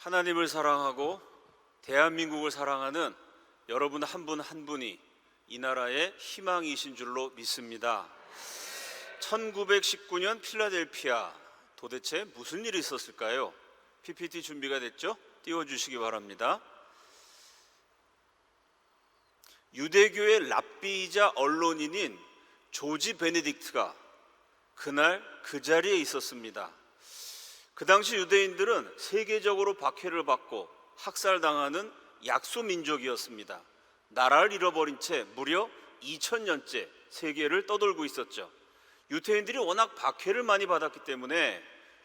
하나님을 사랑하고 대한민국을 사랑하는 여러분 한 분 한 분이 이 나라의 희망이신 줄로 믿습니다. 1919년 필라델피아, 도대체 무슨 일이 있었을까요? PPT 준비가 됐죠? 띄워주시기 바랍니다. 유대교의 랍비이자 언론인인 조지 베네딕트가 그날 그 자리에 있었습니다. 그 당시 유대인들은 세계적으로 박해를 받고 학살당하는 약소민족이었습니다. 나라를 잃어버린 채 무려 2000년째 세계를 떠돌고 있었죠. 유대인들이 워낙 박해를 많이 받았기 때문에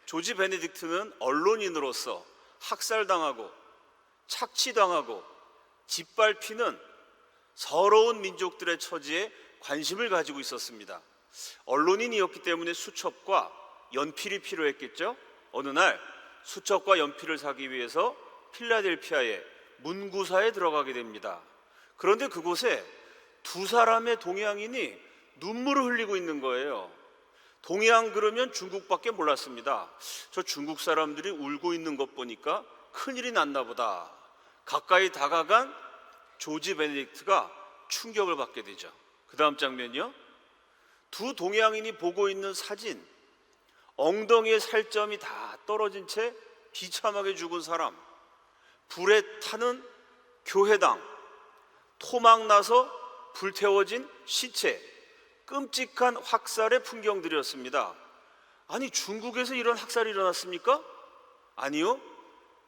조지 베네딕트는 언론인으로서 학살당하고 착취당하고 짓밟히는 서러운 민족들의 처지에 관심을 가지고 있었습니다. 언론인이었기 때문에 수첩과 연필이 필요했겠죠. 어느 날 수첩과 연필을 사기 위해서 필라델피아의 문구사에 들어가게 됩니다. 그런데 그곳에 두 사람의 동양인이 눈물을 흘리고 있는 거예요. 동양 그러면 중국밖에 몰랐습니다. 저 중국 사람들이 울고 있는 것 보니까 큰일이 났나 보다. 가까이 다가간 조지 베네딕트가 충격을 받게 되죠. 그 다음 장면이요. 두 동양인이 보고 있는 사진, 엉덩이에 살점이 다 떨어진 채 비참하게 죽은 사람, 불에 타는 교회당, 토막 나서 불태워진 시체, 끔찍한 학살의 풍경들이었습니다. 아니, 중국에서 이런 학살이 일어났습니까? 아니요,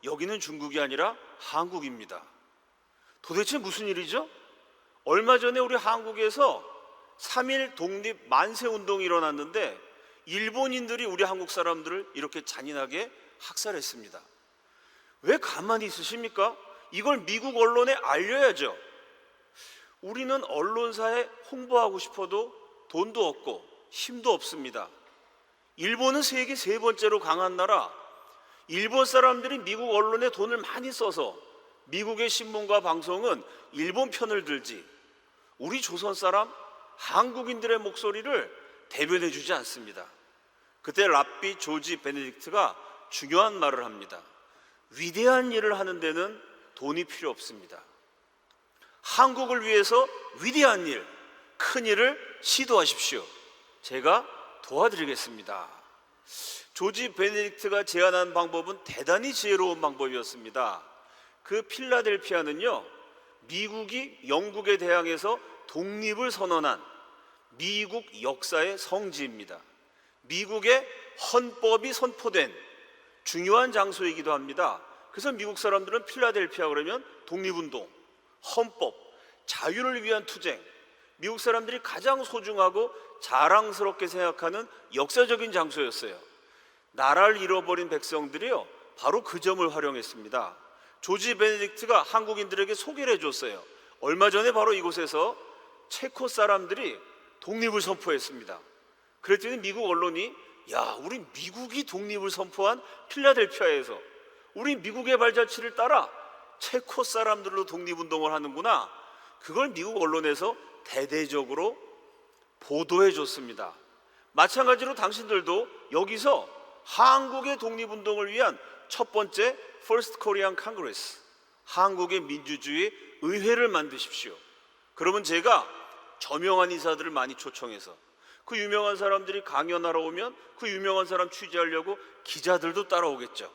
여기는 중국이 아니라 한국입니다. 도대체 무슨 일이죠? 얼마 전에 우리 한국에서 3.1 독립 만세 운동이 일어났는데 일본인들이 우리 한국 사람들을 이렇게 잔인하게 학살했습니다. 왜 가만히 있으십니까? 이걸 미국 언론에 알려야죠. 우리는 언론사에 홍보하고 싶어도 돈도 없고 힘도 없습니다. 일본은 세계 세 번째로 강한 나라. 일본 사람들이 미국 언론에 돈을 많이 써서 미국의 신문과 방송은 일본 편을 들지 우리 조선 사람, 한국인들의 목소리를 대변해 주지 않습니다. 그때 랍비 조지 베네딕트가 중요한 말을 합니다. 위대한 일을 하는 데는 돈이 필요 없습니다. 한국을 위해서 위대한 일, 큰 일을 시도하십시오. 제가 도와드리겠습니다. 조지 베네딕트가 제안한 방법은 대단히 지혜로운 방법이었습니다. 그 필라델피아는요, 미국이 영국에 대항해서 독립을 선언한 미국 역사의 성지입니다. 미국의 헌법이 선포된 중요한 장소이기도 합니다. 그래서 미국 사람들은 필라델피아 그러면 독립운동, 헌법, 자유를 위한 투쟁, 미국 사람들이 가장 소중하고 자랑스럽게 생각하는 역사적인 장소였어요. 나라를 잃어버린 백성들이요, 바로 그 점을 활용했습니다. 조지 베네딕트가 한국인들에게 소개를 해줬어요. 얼마 전에 바로 이곳에서 체코 사람들이 독립을 선포했습니다. 그랬더니 미국 언론이 야, 우리 미국이 독립을 선포한 필라델피아에서 우리 미국의 발자취를 따라 체코 사람들로 독립운동을 하는구나. 그걸 미국 언론에서 대대적으로 보도해 줬습니다. 마찬가지로 당신들도 여기서 한국의 독립운동을 위한 첫 번째 First Korean Congress, 한국의 민주주의 의회를 만드십시오. 그러면 제가 저명한 인사들을 많이 초청해서 그 유명한 사람들이 강연하러 오면 그 유명한 사람 취재하려고 기자들도 따라오겠죠.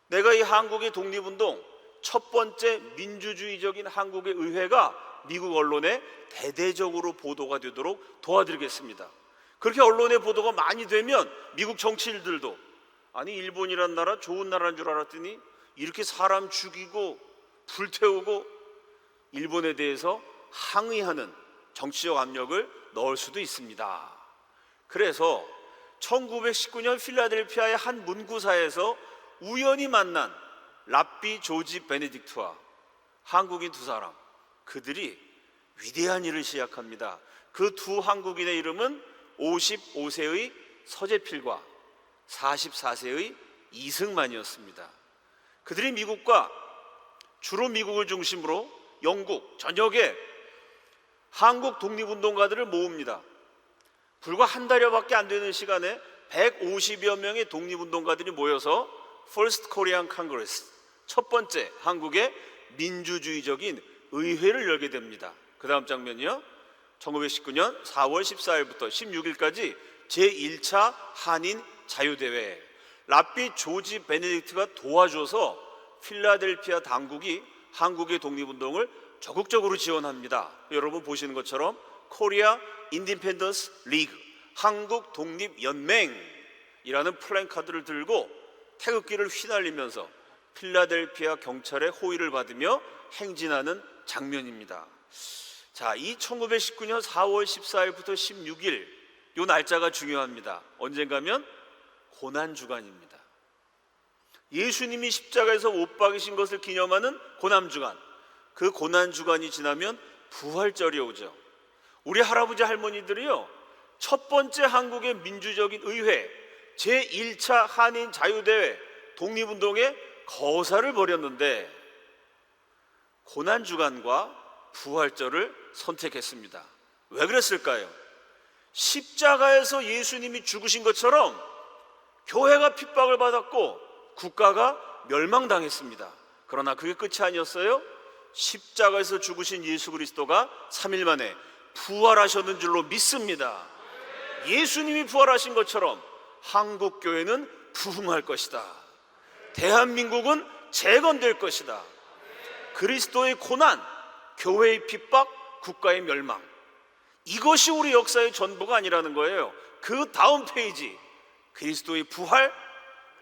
내가 이 한국의 독립운동 첫 번째 민주주의적인 한국의 의회가 미국 언론에 대대적으로 보도가 되도록 도와드리겠습니다. 그렇게 언론의 보도가 많이 되면 미국 정치인들도 아니, 일본이란 나라 좋은 나라인 줄 알았더니 이렇게 사람 죽이고 불태우고 일본에 대해서 항의하는 정치적 압력을 넣을 수도 있습니다. 그래서 1919년 필라델피아의 한 문구사에서 우연히 만난 랍비 조지 베네딕트와 한국인 두 사람, 그들이 위대한 일을 시작합니다. 그 두 한국인의 이름은 55세의 서재필과 44세의 이승만이었습니다. 그들이 미국과 주로 미국을 중심으로 영국 전역에 한국 독립운동가들을 모읍니다. 불과 한 달여밖에 안 되는 시간에 150여 명의 독립운동가들이 모여서 First Korean Congress, 첫 번째 한국의 민주주의적인 의회를 열게 됩니다. 그 다음 장면이요, 1919년 4월 14일부터 16일까지 제1차 한인 자유대회. 랍비 조지 베네딕트가 도와줘서 필라델피아 당국이 한국의 독립운동을 적극적으로 지원합니다. 여러분 보시는 것처럼 코리아 인디펜던스 리그, 한국 독립연맹이라는 플랜카드를 들고 태극기를 휘날리면서 필라델피아 경찰의 호의를 받으며 행진하는 장면입니다. 자, 이 1919년 4월 14일부터 16일 이 날짜가 중요합니다. 언젠가면 고난주간입니다. 예수님이 십자가에서 못 박이신 것을 기념하는 고난주간. 그 고난주간이 지나면 부활절이 오죠. 우리 할아버지 할머니들이요, 첫 번째 한국의 민주적인 의회 제1차 한인 자유대회 독립운동에 거사를 벌였는데 고난주간과 부활절을 선택했습니다. 왜 그랬을까요? 십자가에서 예수님이 죽으신 것처럼 교회가 핍박을 받았고 국가가 멸망당했습니다. 그러나 그게 끝이 아니었어요. 십자가에서 죽으신 예수 그리스도가 3일 만에 부활하셨는 줄로 믿습니다. 예수님이 부활하신 것처럼 한국 교회는 부흥할 것이다. 대한민국은 재건될 것이다. 그리스도의 고난, 교회의 핍박, 국가의 멸망, 이것이 우리 역사의 전부가 아니라는 거예요. 그 다음 페이지, 그리스도의 부활,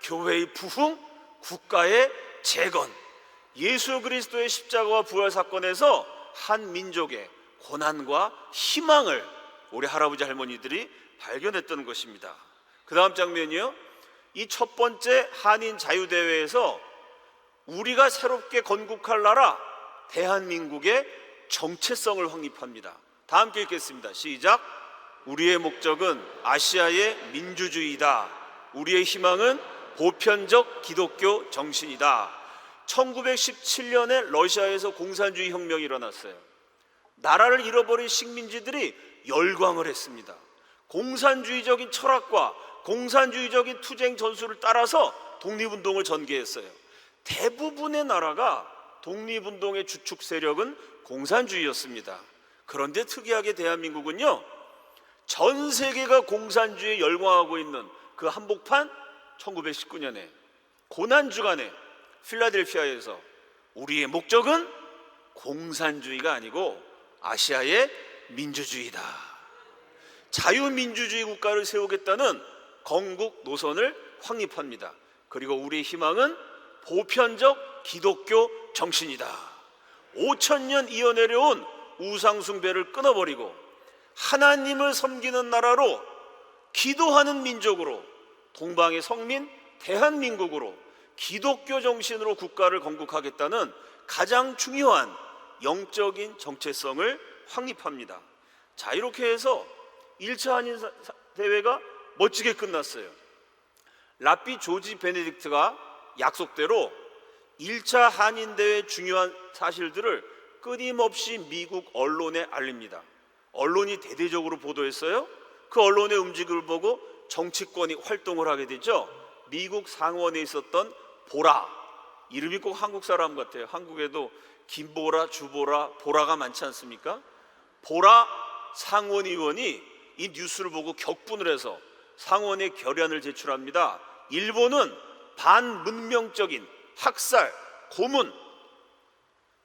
교회의 부흥, 국가의 재건. 예수 그리스도의 십자가와 부활 사건에서 한 민족의 고난과 희망을 우리 할아버지 할머니들이 발견했던 것입니다. 그 다음 장면이요, 이 첫 번째 한인 자유대회에서 우리가 새롭게 건국할 나라 대한민국의 정체성을 확립합니다. 다 함께 읽겠습니다. 시작. 우리의 목적은 아시아의 민주주의다. 우리의 희망은 보편적 기독교 정신이다. 1917년에 러시아에서 공산주의 혁명이 일어났어요. 나라를 잃어버린 식민지들이 열광을 했습니다. 공산주의적인 철학과 공산주의적인 투쟁 전술을 따라서 독립운동을 전개했어요. 대부분의 나라가 독립운동의 주축 세력은 공산주의였습니다. 그런데 특이하게 대한민국은요, 전 세계가 공산주의에 열광하고 있는 그 한복판 1919년에 고난주간에 필라델피아에서 우리의 목적은 공산주의가 아니고 아시아의 민주주의다. 자유민주주의 국가를 세우겠다는 건국 노선을 확립합니다. 그리고 우리의 희망은 보편적 기독교 정신이다. 5,000년 이어내려온 우상숭배를 끊어버리고 하나님을 섬기는 나라로, 기도하는 민족으로, 동방의 성민 대한민국으로 기독교 정신으로 국가를 건국하겠다는 가장 중요한 영적인 정체성을 확립합니다. 자, 이렇게 해서 1차 한인 대회가 멋지게 끝났어요. 랍비 조지 베네딕트가 약속대로 1차 한인 대회 중요한 사실들을 끊임없이 미국 언론에 알립니다. 언론이 대대적으로 보도했어요. 그 언론의 움직임을 보고 정치권이 활동을 하게 되죠. 미국 상원에 있었던 보라, 이름이 꼭 한국 사람 같아요. 한국에도 김보라, 주보라, 보라가 많지 않습니까? 보라 상원의원이 이 뉴스를 보고 격분을 해서 상원에 결의안을 제출합니다. 일본은 반문명적인 학살, 고문,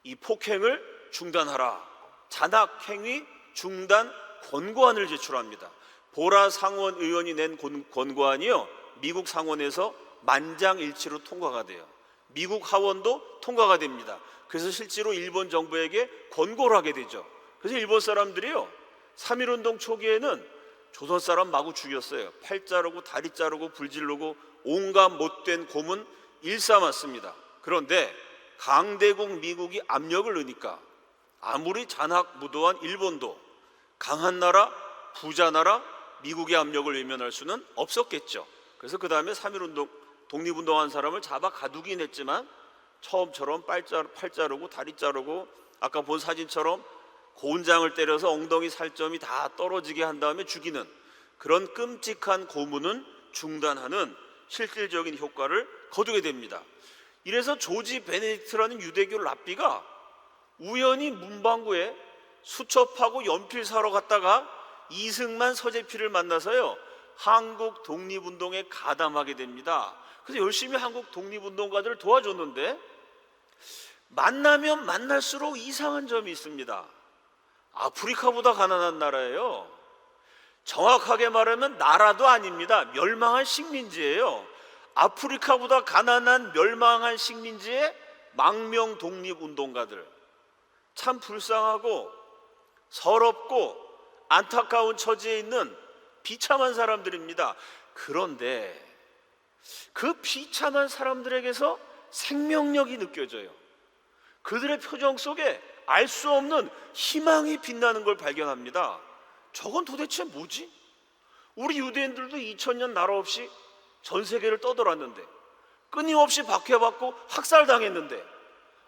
이 폭행을 중단하라. 잔학행위 중단 권고안을 제출합니다. 보라 상원 의원이 낸 권고안이요, 미국 상원에서 만장일치로 통과가 돼요. 미국 하원도 통과가 됩니다. 그래서 실제로 일본 정부에게 권고를 하게 되죠. 그래서 일본 사람들이요, 3.1운동 초기에는 조선 사람 마구 죽였어요. 팔 자르고 다리 자르고 불 지르고 온갖 못된 고문 일삼았습니다. 그런데 강대국 미국이 압력을 넣으니까 아무리 잔학무도한 일본도 강한 나라, 부자 나라 미국의 압력을 외면할 수는 없었겠죠. 그래서 그 다음에 3.1운동 독립운동한 사람을 잡아 가두긴 했지만 처음처럼 팔 자르고 다리 자르고 아까 본 사진처럼 곤장을 때려서 엉덩이 살점이 다 떨어지게 한 다음에 죽이는 그런 끔찍한 고문은 중단하는 실질적인 효과를 거두게 됩니다. 이래서 조지 베네딕트라는 유대교 랍비가 우연히 문방구에 수첩하고 연필 사러 갔다가 이승만 서재필을 만나서요, 한국 독립운동에 가담하게 됩니다. 그래서 열심히 한국 독립운동가들을 도와줬는데 만나면 만날수록 이상한 점이 있습니다. 아프리카보다 가난한 나라예요. 정확하게 말하면 나라도 아닙니다. 멸망한 식민지예요. 아프리카보다 가난한 멸망한 식민지의 망명 독립운동가들, 참 불쌍하고 서럽고 안타까운 처지에 있는 비참한 사람들입니다. 그런데 그 비참한 사람들에게서 생명력이 느껴져요. 그들의 표정 속에 알 수 없는 희망이 빛나는 걸 발견합니다. 저건 도대체 뭐지? 우리 유대인들도 2000년 나라 없이 전 세계를 떠돌았는데, 끊임없이 박해받고 학살당했는데,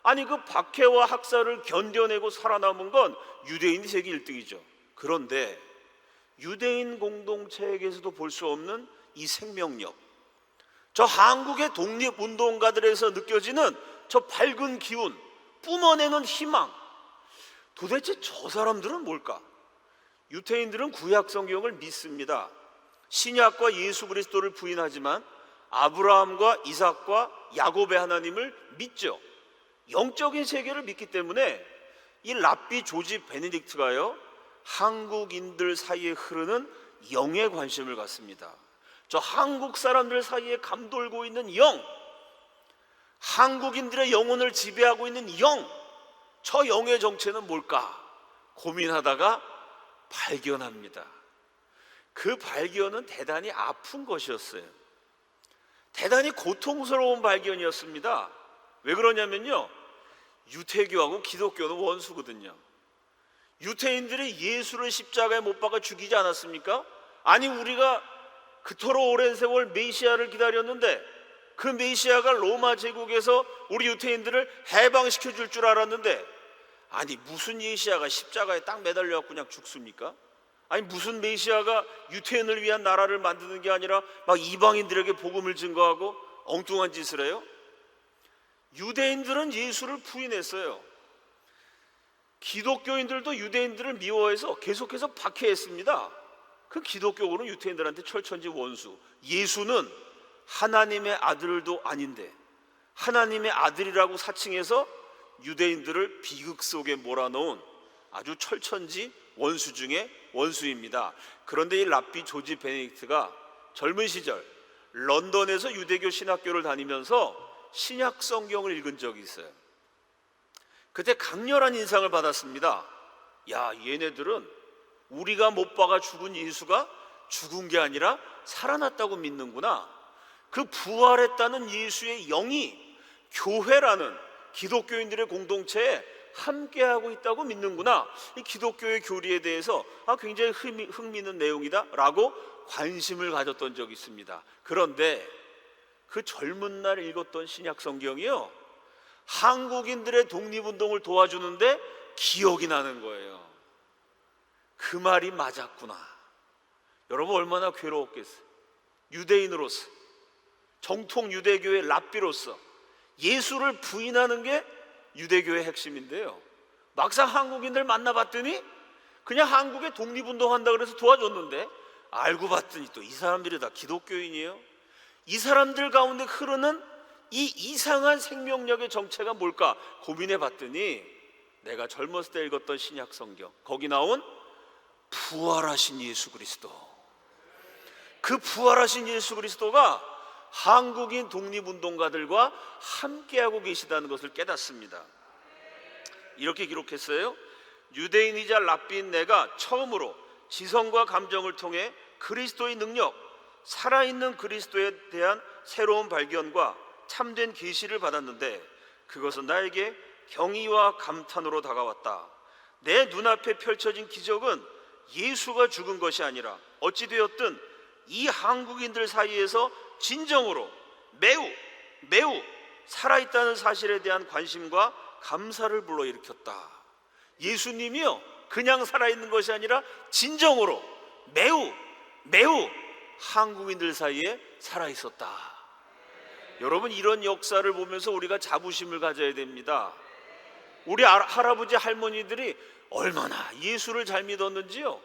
아니 그 박해와 학살을 견뎌내고 살아남은 건 유대인이 세계 1등이죠. 그런데 유대인 공동체에게서도 볼 수 없는 이 생명력, 저 한국의 독립운동가들에서 느껴지는 저 밝은 기운, 뿜어내는 희망, 도대체 저 사람들은 뭘까? 유대인들은 구약 성경을 믿습니다. 신약과 예수 그리스도를 부인하지만 아브라함과 이삭과 야곱의 하나님을 믿죠. 영적인 세계를 믿기 때문에 이 랍비 조지 베네딕트가요, 한국인들 사이에 흐르는 영에 관심을 갖습니다. 저 한국 사람들 사이에 감돌고 있는 영, 한국인들의 영혼을 지배하고 있는 영, 저 영의 정체는 뭘까 고민하다가 발견합니다. 그 발견은 대단히 아픈 것이었어요. 대단히 고통스러운 발견이었습니다. 왜 그러냐면요, 유태교하고 기독교는 원수거든요. 유태인들이 예수를 십자가에 못 박아 죽이지 않았습니까? 아니 우리가 그토록 오랜 세월 메시아를 기다렸는데 그 메시아가 로마 제국에서 우리 유태인들을 해방시켜 줄 줄 알았는데, 아니 무슨 메시아가 십자가에 딱 매달려 그냥 죽습니까? 아니 무슨 메시아가 유태인을 위한 나라를 만드는 게 아니라 막 이방인들에게 복음을 증거하고 엉뚱한 짓을 해요? 유대인들은 예수를 부인했어요. 기독교인들도 유대인들을 미워해서 계속해서 박해했습니다. 그 기독교는 유태인들한테 철천지 원수. 예수는 하나님의 아들도 아닌데 하나님의 아들이라고 사칭해서 유대인들을 비극 속에 몰아넣은 아주 철천지 원수 중에 원수입니다. 그런데 이 랍비 조지 베네딕트가 젊은 시절 런던에서 유대교 신학교를 다니면서 신약 성경을 읽은 적이 있어요. 그때 강렬한 인상을 받았습니다. 야, 얘네들은 우리가 못 박아 죽은 예수가 죽은 게 아니라 살아났다고 믿는구나. 그 부활했다는 예수의 영이 교회라는 기독교인들의 공동체에 함께하고 있다고 믿는구나. 이 기독교의 교리에 대해서 굉장히 흥미있는 내용이다 라고 관심을 가졌던 적이 있습니다. 그런데 그 젊은 날 읽었던 신약 성경이요, 한국인들의 독립운동을 도와주는데 기억이 나는 거예요. 그 말이 맞았구나. 여러분 얼마나 괴로웠겠어요. 유대인으로서, 정통 유대교의 랍비로서 예수를 부인하는 게 유대교의 핵심인데요, 막상 한국인들 만나봤더니 그냥 한국에 독립운동 한다 그래서 도와줬는데 알고 봤더니 또 이 사람들이 다 기독교인이에요. 이 사람들 가운데 흐르는 이 이상한 생명력의 정체가 뭘까 고민해 봤더니 내가 젊었을 때 읽었던 신약 성경, 거기 나온 부활하신 예수 그리스도, 그 부활하신 예수 그리스도가 한국인 독립운동가들과 함께하고 계시다는 것을 깨닫습니다. 이렇게 기록했어요. 유대인이자 랍비인 내가 처음으로 지성과 감정을 통해 그리스도의 능력, 살아있는 그리스도에 대한 새로운 발견과 참된 계시를 받았는데 그것은 나에게 경의와 감탄으로 다가왔다. 내 눈앞에 펼쳐진 기적은 예수가 죽은 것이 아니라 어찌되었든 이 한국인들 사이에서 진정으로 매우 살아있다는 사실에 대한 관심과 감사를 불러일으켰다. 예수님이요, 그냥 살아있는 것이 아니라 진정으로 매우 한국인들 사이에 살아있었다. 여러분, 이런 역사를 보면서 우리가 자부심을 가져야 됩니다. 우리 할아버지 할머니들이 얼마나 예수를 잘 믿었는지요.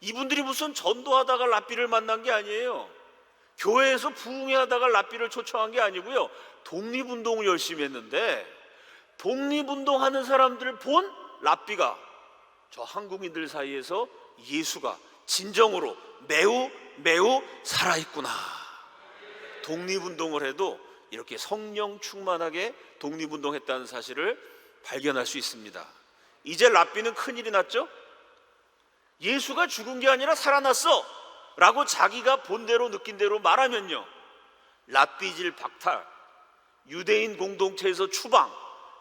이분들이 무슨 전도하다가 랍비를 만난 게 아니에요. 교회에서 부흥회하다가 랍비를 초청한 게 아니고요, 독립운동을 열심히 했는데 독립운동하는 사람들을 본 랍비가 저 한국인들 사이에서 예수가 진정으로 매우 매우 살아있구나. 독립운동을 해도 이렇게 성령 충만하게 독립운동했다는 사실을 발견할 수 있습니다. 이제 랍비는 큰일이 났죠. 예수가 죽은 게 아니라 살아났어 라고 자기가 본대로 느낀 대로 말하면요, 랍비질 박탈, 유대인 공동체에서 추방,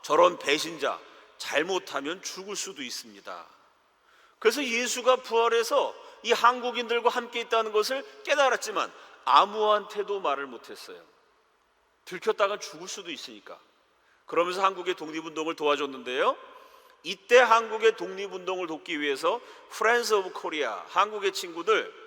저런 배신자 잘못하면 죽을 수도 있습니다. 그래서 예수가 부활해서 이 한국인들과 함께 있다는 것을 깨달았지만 아무한테도 말을 못했어요. 들켰다가 죽을 수도 있으니까. 그러면서 한국의 독립운동을 도와줬는데요, 이때 한국의 독립운동을 돕기 위해서 프렌즈 오브 코리아, 한국의 친구들,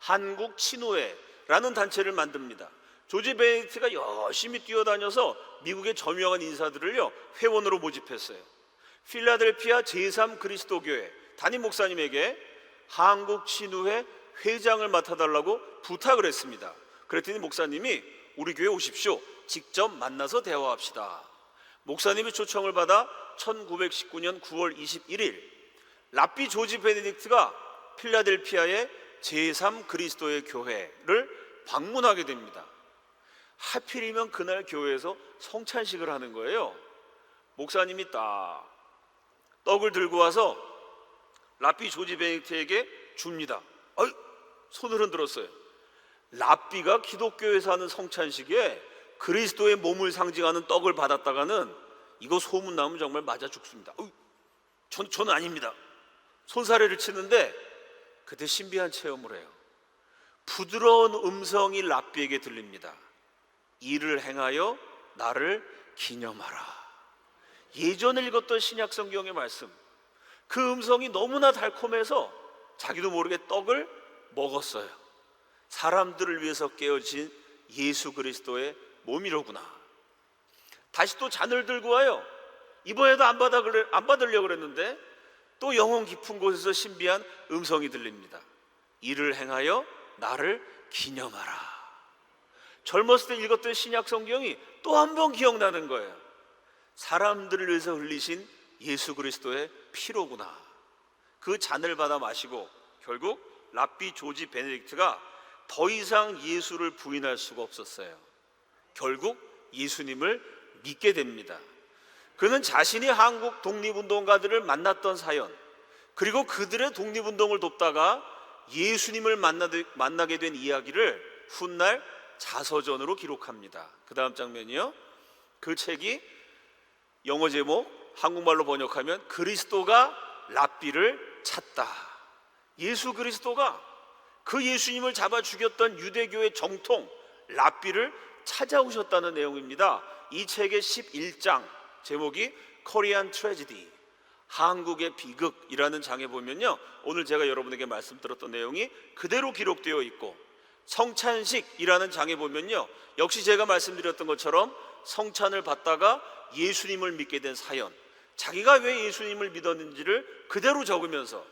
한국 친우회라는 단체를 만듭니다. 조지 베네딕트가 열심히 뛰어다녀서 미국의 저명한 인사들을요 회원으로 모집했어요. 필라델피아 제3 그리스도교회 담임 목사님에게 한국 친우회 회장을 맡아달라고 부탁을 했습니다. 그랬더니 목사님이 우리 교회 오십시오, 직접 만나서 대화합시다. 목사님이 초청을 받아 1919년 9월 21일 랍비 조지 베네딕트가 필라델피아의 제3 그리스도의 교회를 방문하게 됩니다. 하필이면 그날 교회에서 성찬식을 하는 거예요. 목사님이 딱 떡을 들고 와서 랍비 조지 베네딕트에게 줍니다. 손을 흔들었어요. 랍비가 기독교에서 하는 성찬식에 그리스도의 몸을 상징하는 떡을 받았다가는 이거 소문나면 정말 맞아 죽습니다. 저는 아닙니다. 손사래를 치는데 그때 신비한 체험을 해요. 부드러운 음성이 랍비에게 들립니다. 이를 행하여 나를 기념하라. 예전에 읽었던 신약 성경의 말씀, 그 음성이 너무나 달콤해서 자기도 모르게 떡을 먹었어요. 사람들을 위해서 깨어진 예수 그리스도의 몸이로구나. 다시 또 잔을 들고 와요. 이번에도 안 받으려고 그랬는데 또 영혼 깊은 곳에서 신비한 음성이 들립니다. 이를 행하여 나를 기념하라. 젊었을 때 읽었던 신약 성경이 또 한 번 기억나는 거예요. 사람들을 위해서 흘리신 예수 그리스도의 피로구나. 그 잔을 받아 마시고 결국 랍비 조지 베네딕트가 더 이상 예수를 부인할 수가 없었어요. 결국 예수님을 믿게 됩니다. 그는 자신이 한국 독립운동가들을 만났던 사연, 그리고 그들의 독립운동을 돕다가 예수님을 만나게 된 이야기를 훗날 자서전으로 기록합니다. 그 다음 장면이요, 그 책이 영어 제목 한국말로 번역하면 그리스도가 랍비를 찾다. 예수 그리스도가 그 예수님을 잡아 죽였던 유대교의 정통 랍비를 찾아오셨다는 내용입니다. 이 책의 11장 제목이 코리안 트래지디, 한국의 비극이라는 장에 보면요, 오늘 제가 여러분에게 말씀드렸던 내용이 그대로 기록되어 있고, 성찬식이라는 장에 보면요, 역시 제가 말씀드렸던 것처럼 성찬을 받다가 예수님을 믿게 된 사연, 자기가 왜 예수님을 믿었는지를 그대로 적으면서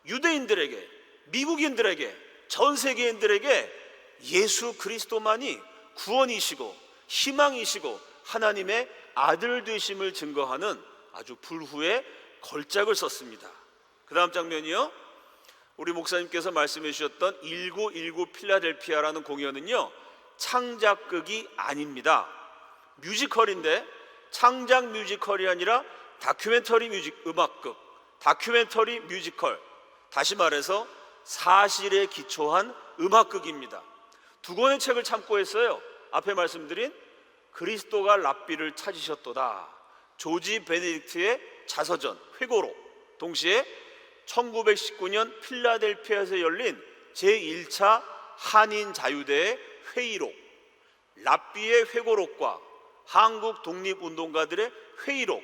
유대인들에게, 미국인들에게, 전 세계인들에게 예수 그리스도만이 구원이시고 희망이시고 하나님의 아들 되심을 증거하는 아주 불후의 걸작을 썼습니다. 그 다음 장면이요, 우리 목사님께서 말씀해 주셨던 1919 필라델피아라는 공연은요, 창작극이 아닙니다. 뮤지컬인데 창작 뮤지컬이 아니라 다큐멘터리 음악극, 다큐멘터리 뮤지컬, 다시 말해서 사실에 기초한 음악극입니다. 두 권의 책을 참고했어요. 앞에 말씀드린 그리스도가 랍비를 찾으셨도다, 조지 베네딕트의 자서전 회고록, 동시에 1919년 필라델피아에서 열린 제1차 한인 자유대의 회의록, 랍비의 회고록과 한국 독립운동가들의 회의록,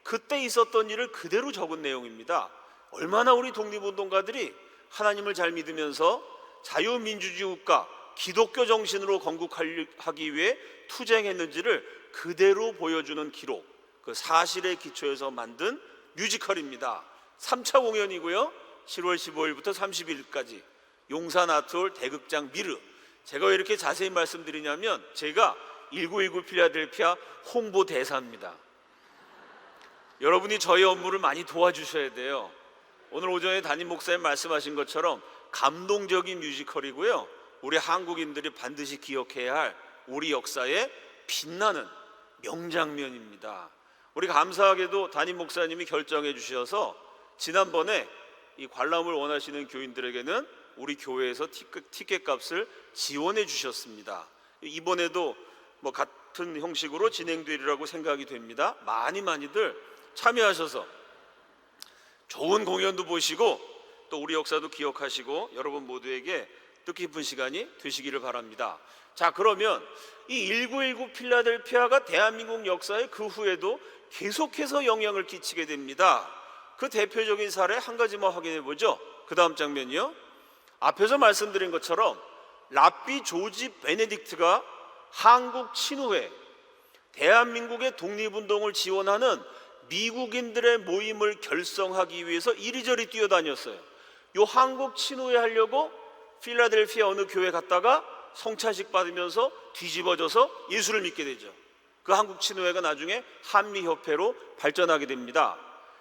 그때 있었던 일을 그대로 적은 내용입니다. 얼마나 우리 독립운동가들이 하나님을 잘 믿으면서 자유민주주의 국가 기독교 정신으로 건국하기 위해 투쟁했는지를 그대로 보여주는 기록, 그 사실에 기초해서 만든 뮤지컬입니다. 3차 공연이고요. 10월 15일부터 30일까지 용산 아트홀 대극장 미르. 제가 왜 이렇게 자세히 말씀드리냐면 제가 1919 필라델피아 홍보대사입니다. 여러분이 저희 업무를 많이 도와주셔야 돼요. 오늘 오전에 담임 목사님 말씀하신 것처럼 감동적인 뮤지컬이고요. 우리 한국인들이 반드시 기억해야 할 우리 역사의 빛나는 명장면입니다. 우리 감사하게도 담임 목사님이 결정해 주셔서 지난번에 이 관람을 원하시는 교인들에게는 우리 교회에서 티켓 값을 지원해 주셨습니다. 이번에도 뭐 같은 형식으로 진행되리라고 생각이 됩니다. 많이들 참여하셔서 좋은 공연도 보시고 또 우리 역사도 기억하시고 여러분 모두에게 뜻깊은 시간이 되시기를 바랍니다. 자, 그러면 이 1919 필라델피아가 대한민국 역사에 그 후에도 계속해서 영향을 끼치게 됩니다. 그 대표적인 사례 한 가지만 확인해 보죠. 그 다음 장면이요. 앞에서 말씀드린 것처럼 랍비 조지 베네딕트가 한국 친후회, 대한민국의 독립운동을 지원하는 미국인들의 모임을 결성하기 위해서 이리저리 뛰어다녔어요. 요 한국 친후회 하려고 필라델피아 어느 교회 갔다가 성찬식 받으면서 뒤집어져서 예수를 믿게 되죠. 그 한국 친후회가 나중에 한미협회로 발전하게 됩니다.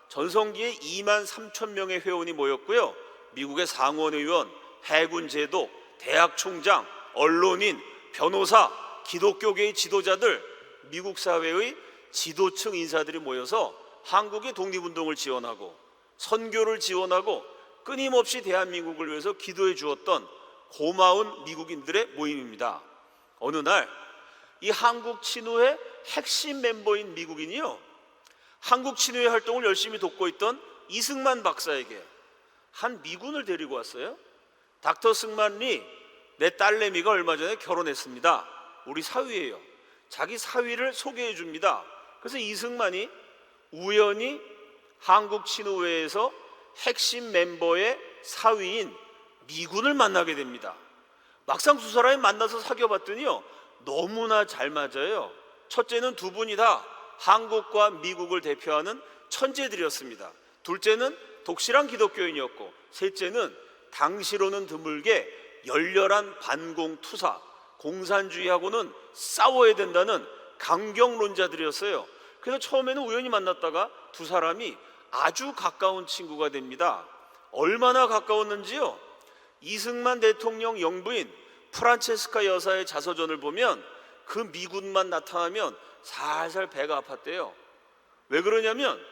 전성기에 2만 3천 명의 회원이 모였고요. 미국의 상원의원, 해군 제독, 대학 총장, 언론인, 변호사, 기독교계의 지도자들, 미국 사회의 지도층 인사들이 모여서 한국의 독립운동을 지원하고 선교를 지원하고 끊임없이 대한민국을 위해서 기도해 주었던 고마운 미국인들의 모임입니다. 어느 날 이 한국 친후회 핵심 멤버인 미국인이요, 한국 친후회 활동을 열심히 돕고 있던 이승만 박사에게 한 미군을 데리고 왔어요. 닥터 승만리, 내 딸내미가 얼마 전에 결혼했습니다. 우리 사위예요. 자기 사위를 소개해 줍니다. 그래서 이승만이 우연히 한국 친후회에서 핵심 멤버의 사위인 미군을 만나게 됩니다. 막상 두 사람이 만나서 사귀어봤더니요, 너무나 잘 맞아요. 첫째는 두 분이 다 한국과 미국을 대표하는 천재들이었습니다. 둘째는 독실한 기독교인이었고, 셋째는 당시로는 드물게 열렬한 반공투사, 공산주의하고는 싸워야 된다는 강경론자들이었어요. 그래서 처음에는 우연히 만났다가 두 사람이 아주 가까운 친구가 됩니다. 얼마나 가까웠는지요, 이승만 대통령 영부인 프란체스카 여사의 자서전을 보면 그 미군만 나타나면 살살 배가 아팠대요. 왜 그러냐면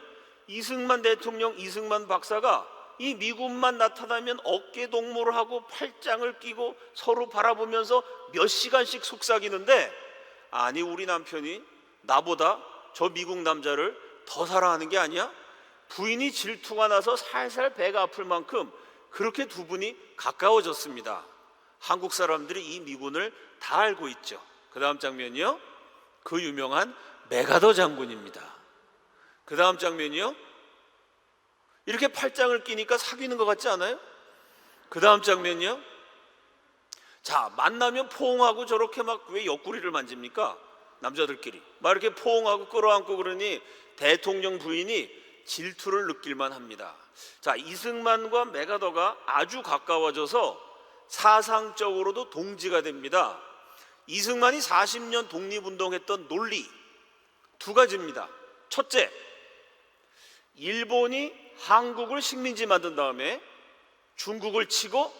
이승만 대통령, 이승만 박사가 이 미군만 나타나면 어깨 동무를 하고 팔짱을 끼고 서로 바라보면서 몇 시간씩 속삭이는데, 아니 우리 남편이 나보다 저 미국 남자를 더 사랑하는 게 아니야? 부인이 질투가 나서 살살 배가 아플 만큼 그렇게 두 분이 가까워졌습니다. 한국 사람들이 이 미군을 다 알고 있죠. 그 다음 장면이요, 그 유명한 메가더 장군입니다. 그 다음 장면이요, 이렇게 팔짱을 끼니까 사귀는 것 같지 않아요? 그 다음 장면이요, 자, 만나면 포옹하고 저렇게 막 왜 옆구리를 만집니까? 남자들끼리 막 이렇게 포옹하고 끌어안고 그러니 대통령 부인이 질투를 느낄만 합니다. 자, 이승만과 메가더가 아주 가까워져서 사상적으로도 동지가 됩니다. 이승만이 40년 독립운동했던 논리 두 가지입니다. 첫째, 일본이 한국을 식민지 만든 다음에 중국을 치고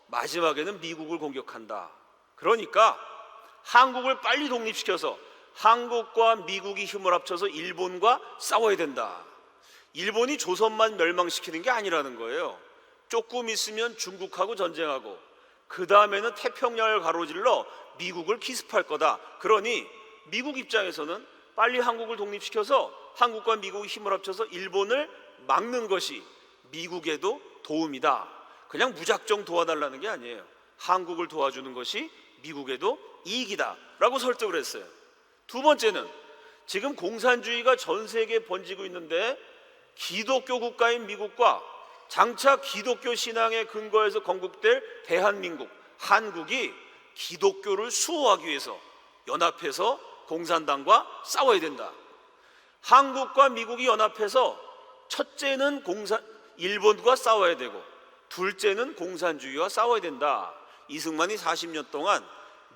마지막에는 미국을 공격한다. 그러니까 한국을 빨리 독립시켜서 한국과 미국이 힘을 합쳐서 일본과 싸워야 된다. 일본이 조선만 멸망시키는 게 아니라는 거예요. 조금 있으면 중국하고 전쟁하고 그 다음에는 태평양을 가로질러 미국을 기습할 거다. 그러니 미국 입장에서는 빨리 한국을 독립시켜서 한국과 미국이 힘을 합쳐서 일본을 막는 것이 미국에도 도움이다. 그냥 무작정 도와달라는 게 아니에요. 한국을 도와주는 것이 미국에도 이익이다 라고 설득을 했어요. 두 번째는 지금 공산주의가 전 세계에 번지고 있는데 기독교 국가인 미국과 장차 기독교 신앙에 근거해서 건국될 대한민국, 한국이 기독교를 수호하기 위해서 연합해서 공산당과 싸워야 된다. 한국과 미국이 연합해서 첫째는 일본과 싸워야 되고 둘째는 공산주의와 싸워야 된다. 이승만이 40년 동안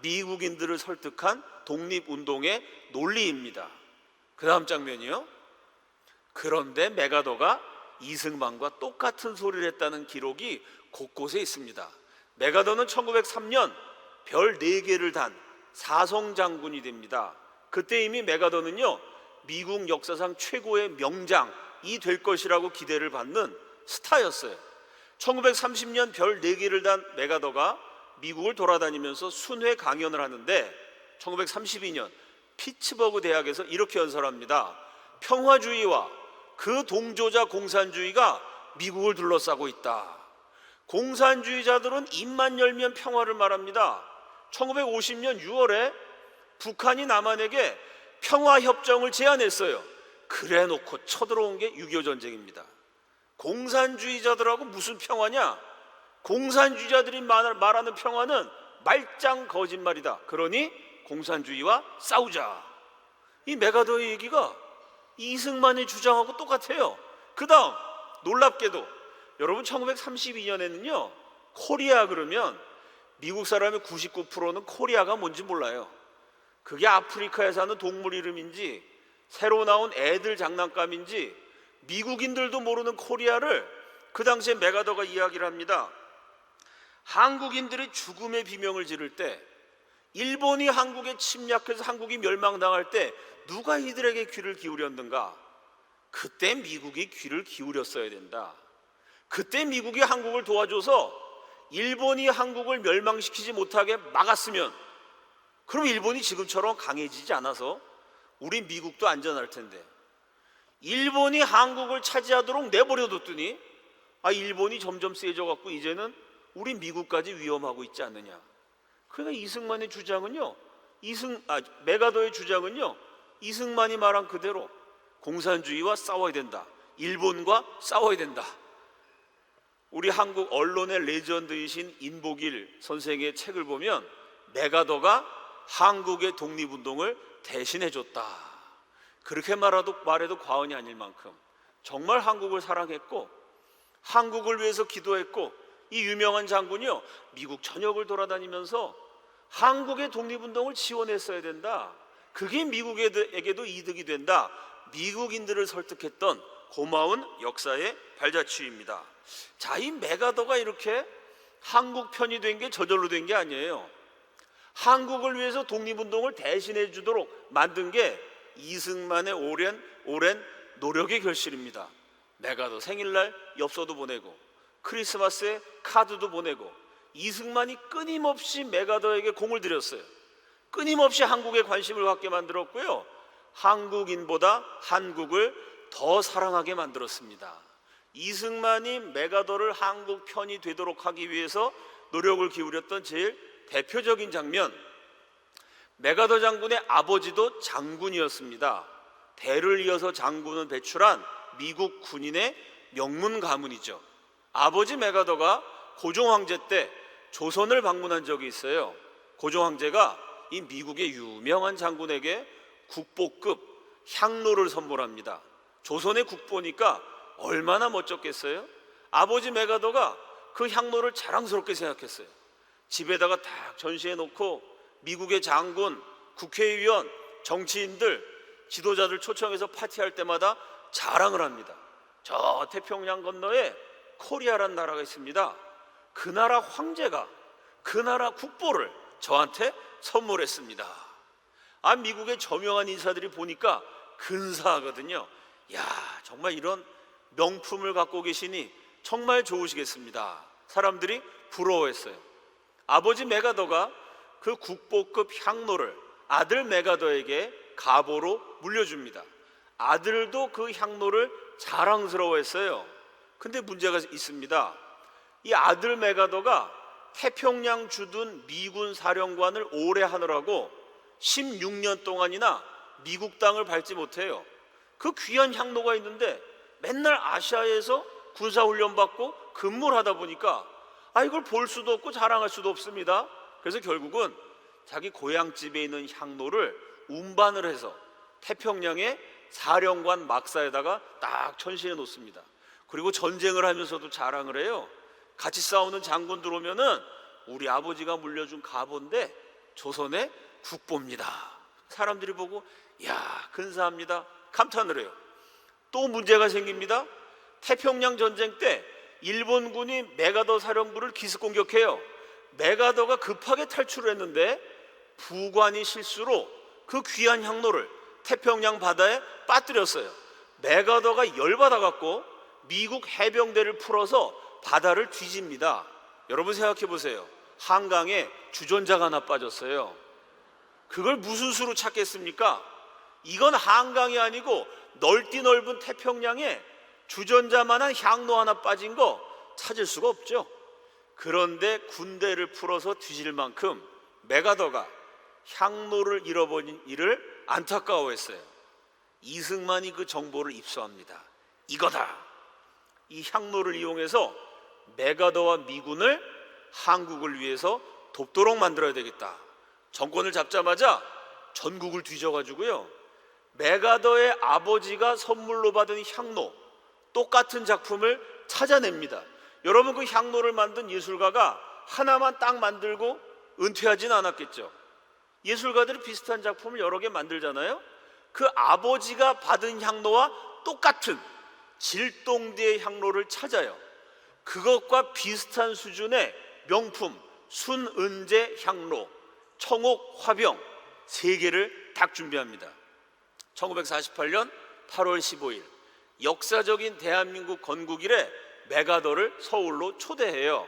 미국인들을 설득한 독립운동의 논리입니다. 그 다음 장면이요. 그런데 메가더가 이승만과 똑같은 소리를 했다는 기록이 곳곳에 있습니다. 메가더는 1903년 별 4개를 단 사성장군이 됩니다. 그때 이미 메가더는요, 미국 역사상 최고의 명장이 될 것이라고 기대를 받는 스타였어요. 1930년 별 4개를 단 메가더가 미국을 돌아다니면서 순회 강연을 하는데 1932년 피츠버그 대학에서 이렇게 연설합니다. 평화주의와 그 동조자 공산주의가 미국을 둘러싸고 있다. 공산주의자들은 입만 열면 평화를 말합니다. 1950년 6월에 북한이 남한에게 평화협정을 제안했어요. 그래 놓고 쳐들어온 게 6.25 전쟁입니다. 공산주의자들하고 무슨 평화냐? 공산주의자들이 말하는 평화는 말짱 거짓말이다. 그러니 공산주의와 싸우자. 이 메가더의 얘기가 이승만의 주장하고 똑같아요. 그 다음 놀랍게도 여러분 1932년에는요 코리아 그러면 미국 사람의 99%는 코리아가 뭔지 몰라요. 그게 아프리카에 사는 동물 이름인지 새로 나온 애들 장난감인지 미국인들도 모르는 코리아를 그 당시에 메가더가 이야기를 합니다. 한국인들이 죽음의 비명을 지를 때, 일본이 한국에 침략해서 한국이 멸망당할 때 누가 이들에게 귀를 기울였는가? 그때 미국이 귀를 기울였어야 된다. 그때 미국이 한국을 도와줘서 일본이 한국을 멸망시키지 못하게 막았으면 그럼 일본이 지금처럼 강해지지 않아서 우리 미국도 안전할 텐데, 일본이 한국을 차지하도록 내버려뒀더니 일본이 점점 세져갖고 이제는 우리 미국까지 위험하고 있지 않느냐. 그러니까 이승만의 주장은요, 메가더의 주장은요, 이승만이 말한 그대로 공산주의와 싸워야 된다. 일본과 싸워야 된다. 우리 한국 언론의 레전드이신 인복일 선생의 책을 보면 메가더가 한국의 독립운동을 대신해줬다. 그렇게 말해도 과언이 아닐 만큼 정말 한국을 사랑했고 한국을 위해서 기도했고, 이 유명한 장군이요 미국 전역을 돌아다니면서 한국의 독립운동을 지원했어야 된다. 그게 미국에게도 이득이 된다. 미국인들을 설득했던 고마운 역사의 발자취입니다. 자, 이 메가더가 이렇게 한국 편이 된 게 저절로 된 게 아니에요. 한국을 위해서 독립운동을 대신해 주도록 만든 게 이승만의 오랜 노력의 결실입니다. 메가더 생일날 엽서도 보내고 크리스마스에 카드도 보내고 이승만이 끊임없이 메가더에게 공을 들였어요. 끊임없이 한국에 관심을 갖게 만들었고요, 한국인보다 한국을 더 사랑하게 만들었습니다. 이승만이 메가더를 한국 편이 되도록 하기 위해서 노력을 기울였던 제일 대표적인 장면, 메가더 장군의 아버지도 장군이었습니다. 대를 이어서 장군을 배출한 미국 군인의 명문 가문이죠. 아버지 메가더가 고종 황제 때 조선을 방문한 적이 있어요. 고종 황제가 이 미국의 유명한 장군에게 국보급 향로를 선물합니다. 조선의 국보니까 얼마나 멋졌겠어요? 아버지 메가더가 그 향로를 자랑스럽게 생각했어요. 집에다가 딱 전시해 놓고 미국의 장군, 국회의원, 정치인들, 지도자들 초청해서 파티할 때마다 자랑을 합니다. 저 태평양 건너에 코리아란 나라가 있습니다. 그 나라 황제가 그 나라 국보를 저한테 선물했습니다. 미국의 저명한 인사들이 보니까 근사하거든요. 야, 정말 이런 명품을 갖고 계시니 정말 좋으시겠습니다. 사람들이 부러워했어요. 아버지 메가더가 그 국보급 향로를 아들 메가더에게 가보로 물려줍니다. 아들도 그 향로를 자랑스러워했어요. 근데 문제가 있습니다. 이 아들 메가더가 태평양 주둔 미군 사령관을 오래 하느라고 16년 동안이나 미국 땅을 밟지 못해요. 그 귀한 향로가 있는데 맨날 아시아에서 군사훈련 받고 근무를 하다 보니까 이걸 볼 수도 없고 자랑할 수도 없습니다. 그래서 결국은 자기 고향집에 있는 향로를 운반을 해서 태평양의 사령관 막사에다가 딱 전시해 놓습니다. 그리고 전쟁을 하면서도 자랑을 해요. 같이 싸우는 장군들 오면은 우리 아버지가 물려준 가보인데 조선의 국보입니다. 사람들이 보고 야, 근사합니다, 감탄을 해요. 또 문제가 생깁니다. 태평양 전쟁 때 일본군이 메가더 사령부를 기습 공격해요. 메가더가 급하게 탈출을 했는데 부관이 실수로 그 귀한 향로를 태평양 바다에 빠뜨렸어요. 메가더가 열받아 갖고 미국 해병대를 풀어서 바다를 뒤집니다. 여러분 생각해 보세요. 한강에 주전자가 하나 빠졌어요. 그걸 무슨 수로 찾겠습니까? 이건 한강이 아니고 넓디 넓은 태평양에 주전자만한 향로 하나 빠진 거 찾을 수가 없죠. 그런데 군대를 풀어서 뒤질 만큼 메가더가 향로를 잃어버린 이를 안타까워했어요. 이승만이 그 정보를 입수합니다. 이거다. 이 향로를 이용해서 메가더와 미군을 한국을 위해서 돕도록 만들어야 되겠다. 정권을 잡자마자 전국을 뒤져가지고요, 메가더의 아버지가 선물로 받은 향로 똑같은 작품을 찾아냅니다. 여러분, 그 향로를 만든 예술가가 하나만 딱 만들고 은퇴하진 않았겠죠. 예술가들이 비슷한 작품을 여러 개 만들잖아요. 그 아버지가 받은 향로와 똑같은 질동대의 향로를 찾아요. 그것과 비슷한 수준의 명품 순은재 향로, 청옥 화병 3개를 딱 준비합니다. 1948년 8월 15일 역사적인 대한민국 건국일에 메가더를 서울로 초대해요.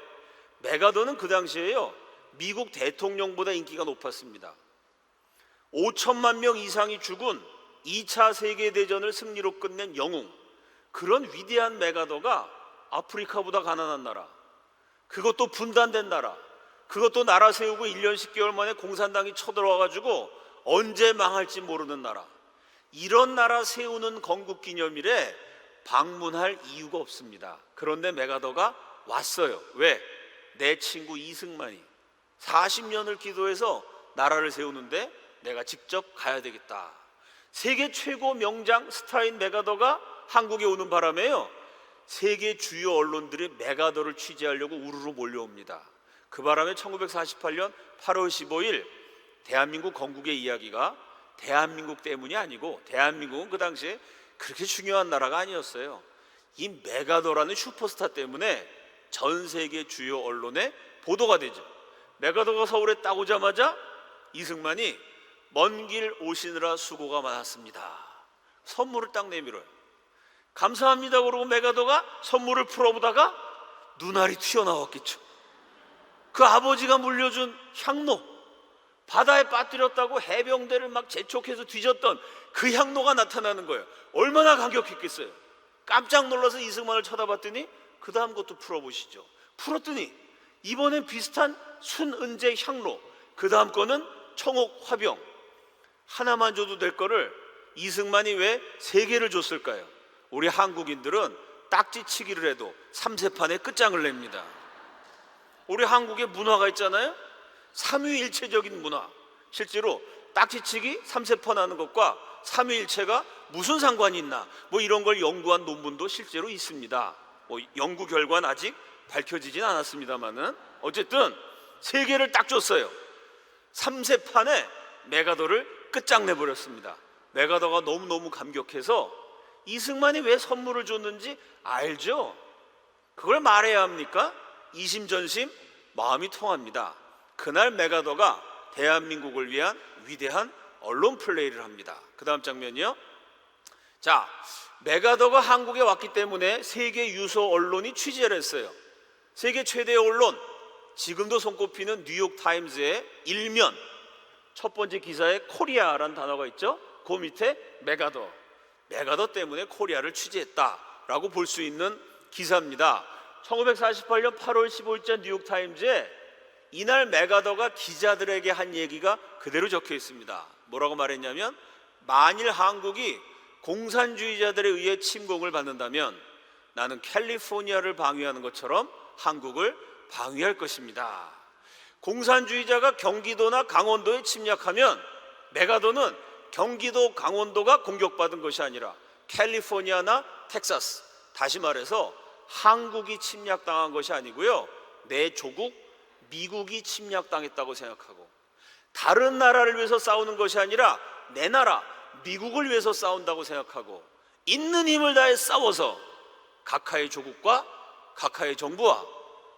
메가더는 그 당시에요, 미국 대통령보다 인기가 높았습니다. 5천만 명 이상이 죽은 2차 세계대전을 승리로 끝낸 영웅, 그런 위대한 메가더가 아프리카보다 가난한 나라, 그것도 분단된 나라, 그것도 나라 세우고 1년 10개월 만에 공산당이 쳐들어와가지고 언제 망할지 모르는 나라, 이런 나라 세우는 건국기념일에 방문할 이유가 없습니다. 그런데 메가더가 왔어요. 왜? 내 친구 이승만이 40년을 기도해서 나라를 세우는데 내가 직접 가야 되겠다. 세계 최고 명장 스타인 메가더가 한국에 오는 바람에요, 세계 주요 언론들이 메가더를 취재하려고 우르르 몰려옵니다. 그 바람에 1948년 8월 15일 대한민국 건국의 이야기가 대한민국 때문이 아니고, 대한민국은 그 당시에 그렇게 중요한 나라가 아니었어요. 이 메가더라는 슈퍼스타 때문에 전 세계 주요 언론에 보도가 되죠. 메가더가 서울에 딱 오자마자 이승만이 먼 길 오시느라 수고가 많았습니다. 선물을 딱 내밀어요. 감사합니다 그러고 메가더가 선물을 풀어보다가 눈알이 튀어나왔겠죠. 그 아버지가 물려준 향로, 바다에 빠뜨렸다고 해병대를 막 재촉해서 뒤졌던 그 향로가 나타나는 거예요. 얼마나 감격했겠어요. 깜짝 놀라서 이승만을 쳐다봤더니 그 다음 것도 풀어보시죠. 풀었더니 이번엔 비슷한 순은재 향로, 그 다음 거는 청옥 화병. 하나만 줘도 될 거를 이승만이 왜 3개를 줬을까요? 우리 한국인들은 딱지치기를 해도 삼세판에 끝장을 냅니다. 우리 한국에 문화가 있잖아요. 삼위일체적인 문화. 실제로 딱지치기, 삼세판 하는 것과 삼위일체가 무슨 상관이 있나, 뭐 이런 걸 연구한 논문도 실제로 있습니다. 뭐 연구 결과는 아직 밝혀지진 않았습니다만은 어쨌든 3개를 딱 줬어요. 삼세판에 메가더를 끝장내버렸습니다. 메가더가 너무너무 감격해서 이승만이 왜 선물을 줬는지 알죠? 그걸 말해야 합니까? 이심전심 마음이 통합니다. 그날 메가더가 대한민국을 위한 위대한 언론 플레이를 합니다. 그 다음 장면이요. 자, 메가더가 한국에 왔기 때문에 세계 유소 언론이 취재를 했어요. 세계 최대의 언론, 지금도 손꼽히는 뉴욕타임즈의 일면 첫 번째 기사에 코리아라는 단어가 있죠. 그 밑에 메가더 때문에 코리아를 취재했다라고 볼 수 있는 기사입니다. 1948년 8월 15일자 뉴욕타임즈에 이날 메가더가 기자들에게 한 얘기가 그대로 적혀 있습니다. 뭐라고 말했냐면, 만일 한국이 공산주의자들에 의해 침공을 받는다면 나는 캘리포니아를 방위하는 것처럼 한국을 방위할 것입니다. 공산주의자가 경기도나 강원도에 침략하면 메가더는 경기도, 강원도가 공격받은 것이 아니라 캘리포니아나 텍사스, 다시 말해서 한국이 침략당한 것이 아니고요, 내 조국 미국이 침략당했다고 생각하고, 다른 나라를 위해서 싸우는 것이 아니라 내 나라 미국을 위해서 싸운다고 생각하고, 있는 힘을 다해 싸워서 각하의 조국과 각하의 정부와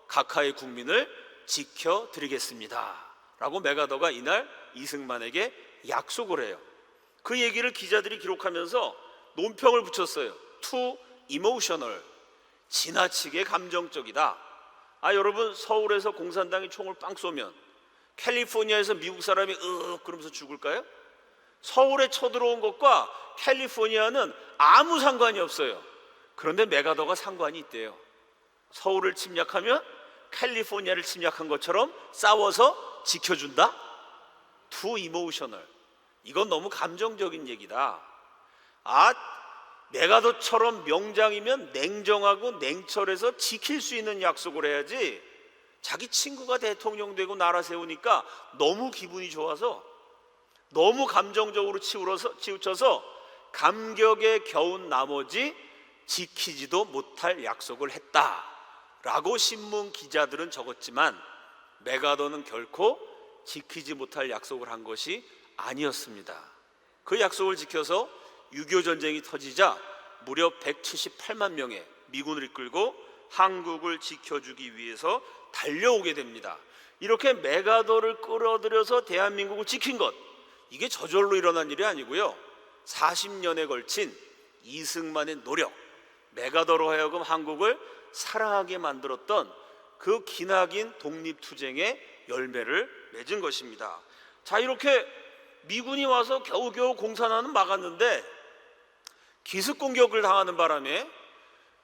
각하의 국민을 지켜드리겠습니다 라고 메가더가 이날 이승만에게 약속을 해요. 그 얘기를 기자들이 기록하면서 논평을 붙였어요. Too emotional, 지나치게 감정적이다. 여러분, 서울에서 공산당이 총을 빵 쏘면 캘리포니아에서 미국 사람이 그러면서 죽을까요? 서울에 쳐들어온 것과 캘리포니아는 아무 상관이 없어요. 그런데 메가더가 상관이 있대요. 서울을 침략하면 캘리포니아를 침략한 것처럼 싸워서 지켜준다? Too emotional. 이건 너무 감정적인 얘기다. 메가더처럼 명장이면 냉정하고 냉철해서 지킬 수 있는 약속을 해야지, 자기 친구가 대통령 되고 나라 세우니까 너무 기분이 좋아서 너무 감정적으로 치우쳐서 감격에 겨운 나머지 지키지도 못할 약속을 했다라고 신문 기자들은 적었지만, 메가더는 결코 지키지 못할 약속을 한 것이 아니었습니다. 그 약속을 지켜서 6.25 전쟁이 터지자 무려 178만 명의 미군을 이끌고 한국을 지켜주기 위해서 달려오게 됩니다. 이렇게 메가더를 끌어들여서 대한민국을 지킨 것, 이게 저절로 일어난 일이 아니고요, 40년에 걸친 이승만의 노력, 메가더로 하여금 한국을 사랑하게 만들었던 그 기나긴 독립투쟁의 열매를 맺은 것입니다. 자, 이렇게 미군이 와서 겨우겨우 공산화는 막았는데 기습 공격을 당하는 바람에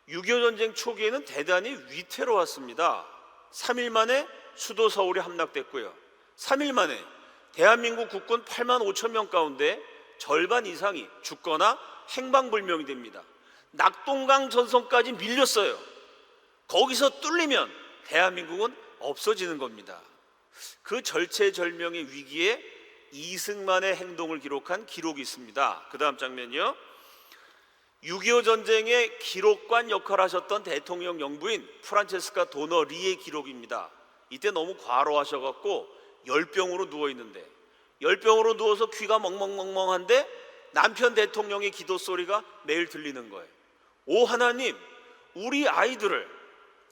6.25 전쟁 초기에는 대단히 위태로웠습니다. 3일 만에 수도 서울이 함락됐고요, 3일 만에 대한민국 국군 8만 5천 명 가운데 절반 이상이 죽거나 행방불명이 됩니다. 낙동강 전선까지 밀렸어요. 거기서 뚫리면 대한민국은 없어지는 겁니다. 그 절체절명의 위기에 이승만의 행동을 기록한 기록이 있습니다. 그 다음 장면이요, 6.25 전쟁의 기록관 역할을 하셨던 대통령 영부인 프란체스카 도너 리의 기록입니다. 이때 너무 과로하셔갖고 열병으로 누워있는데, 열병으로 누워서 귀가 멍멍멍멍한데 남편 대통령의 기도 소리가 매일 들리는 거예요. 오 하나님, 우리 아이들을,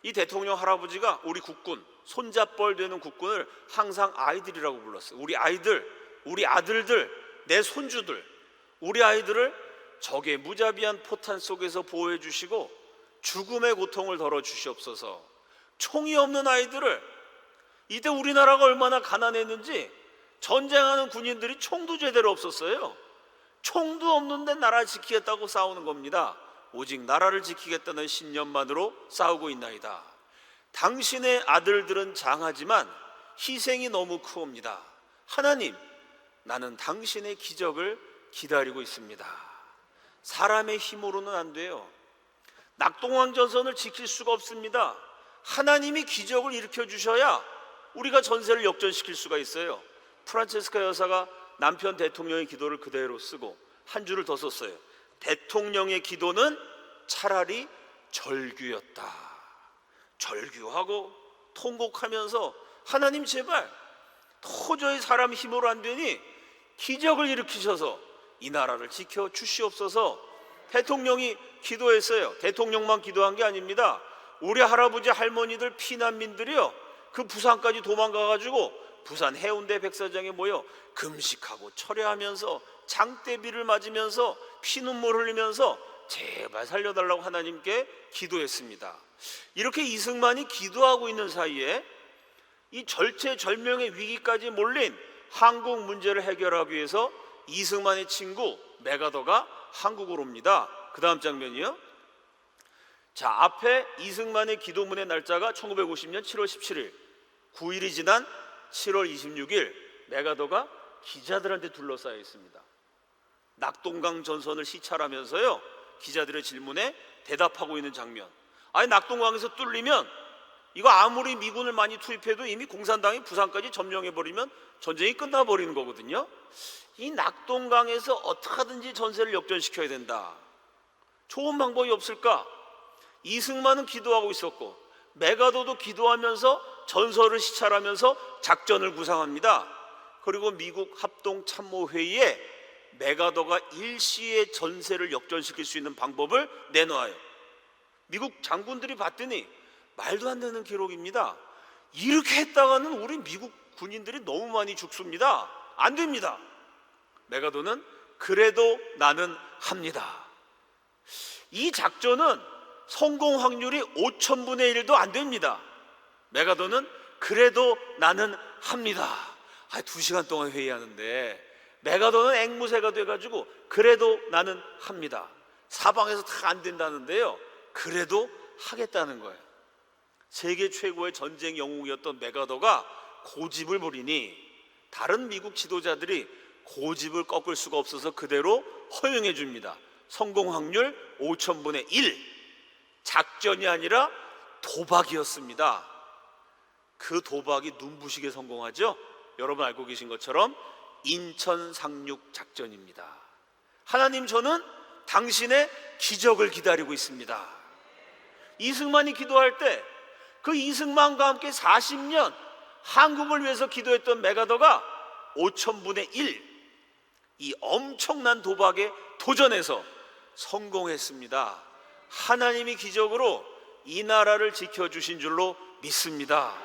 이 대통령 할아버지가 우리 국군, 손잡벌 되는 국군을 항상 아이들이라고 불렀어요. 우리 아이들, 우리 아들들, 내 손주들, 우리 아이들을 적의 무자비한 포탄 속에서 보호해 주시고 죽음의 고통을 덜어 주시옵소서. 총이 없는 아이들을, 이때 우리나라가 얼마나 가난했는지 전쟁하는 군인들이 총도 제대로 없었어요. 총도 없는데 나라 지키겠다고 싸우는 겁니다. 오직 나라를 지키겠다는 신념만으로 싸우고 있나이다. 당신의 아들들은 장하지만 희생이 너무 크옵니다. 하나님, 나는 당신의 기적을 기다리고 있습니다. 사람의 힘으로는 안 돼요. 낙동강 전선을 지킬 수가 없습니다. 하나님이 기적을 일으켜 주셔야 우리가 전세를 역전시킬 수가 있어요. 프란체스카 여사가 남편 대통령의 기도를 그대로 쓰고 한 줄을 더 썼어요. 대통령의 기도는 차라리 절규였다. 절규하고 통곡하면서 하나님 제발 도저히 사람 힘으로 안 되니 기적을 일으키셔서 이 나라를 지켜 주시옵소서. 대통령이 기도했어요. 대통령만 기도한 게 아닙니다. 우리 할아버지 할머니들 피난민들이요, 그 부산까지 도망가가지고 부산 해운대 백사장에 모여 금식하고 철야하면서 장대비를 맞으면서 피눈물 흘리면서 제발 살려달라고 하나님께 기도했습니다. 이렇게 이승만이 기도하고 있는 사이에 이 절체절명의 위기까지 몰린 한국 문제를 해결하기 위해서 이승만의 친구 메가더가 한국으로 옵니다. 그 다음 장면이요. 자, 앞에 이승만의 기도문의 날짜가 1950년 7월 17일, 9일이 지난 7월 26일 메가더가 기자들한테 둘러싸여 있습니다. 낙동강 전선을 시찰하면서요, 기자들의 질문에 대답하고 있는 장면. 아니, 낙동강에서 뚫리면 이거 아무리 미군을 많이 투입해도 이미 공산당이 부산까지 점령해버리면 전쟁이 끝나버리는 거거든요. 이 낙동강에서 어떻게 하든지 전세를 역전시켜야 된다. 좋은 방법이 없을까? 이승만은 기도하고 있었고 메가더도 기도하면서 전설을 시찰하면서 작전을 구상합니다. 그리고 미국 합동참모회의에 메가더가 일시에 전세를 역전시킬 수 있는 방법을 내놓아요. 미국 장군들이 봤더니 말도 안 되는 기록입니다. 이렇게 했다가는 우리 미국 군인들이 너무 많이 죽습니다. 안 됩니다. 메가더는 그래도 나는 합니다. 이 작전은 성공 확률이 5000분의 1도 안 됩니다. 메가더는 그래도 나는 합니다. 2시간 동안 회의하는데 메가더는 앵무새가 돼가지고 그래도 나는 합니다. 사방에서 다 안 된다는데요, 그래도 하겠다는 거예요. 세계 최고의 전쟁 영웅이었던 메가더가 고집을 부리니 다른 미국 지도자들이 고집을 꺾을 수가 없어서 그대로 허용해 줍니다. 성공 확률 5000분의 1. 작전이 아니라 도박이었습니다. 그 도박이 눈부시게 성공하죠. 여러분 알고 계신 것처럼 인천 상륙 작전입니다. 하나님, 저는 당신의 기적을 기다리고 있습니다. 이승만이 기도할 때 그 이승만과 함께 40년 한국을 위해서 기도했던 메가더가 5000분의 1, 이 엄청난 도박에 도전해서 성공했습니다. 하나님이 기적으로 이 나라를 지켜주신 줄로 믿습니다.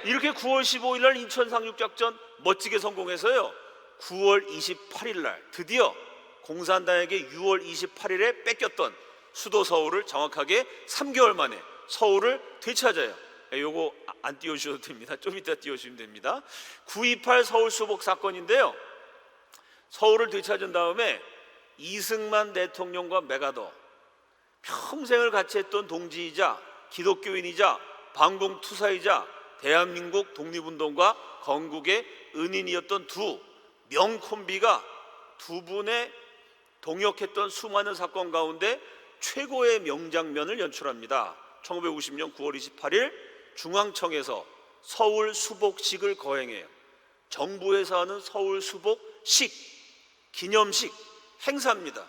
이렇게 9월 15일 날 인천 상륙작전 멋지게 성공해서요, 9월 28일 날 드디어 공산당에게 6월 28일에 뺏겼던 수도 서울을 정확하게 3개월 만에 서울을 되찾아요. 요거 안 띄워주셔도 됩니다. 좀 이따 띄워주시면 됩니다. 9.28 서울 수복 사건인데요, 서울을 되찾은 다음에 이승만 대통령과 메가더, 평생을 같이 했던 동지이자 기독교인이자 반공투사이자 대한민국 독립운동과 건국의 은인이었던 두 명콤비가 두 분의 동역했던 수많은 사건 가운데 최고의 명장면을 연출합니다. 1950년 9월 28일 중앙청에서 서울 수복식을 거행해요. 정부에서 하는 서울 수복식, 기념식 행사입니다.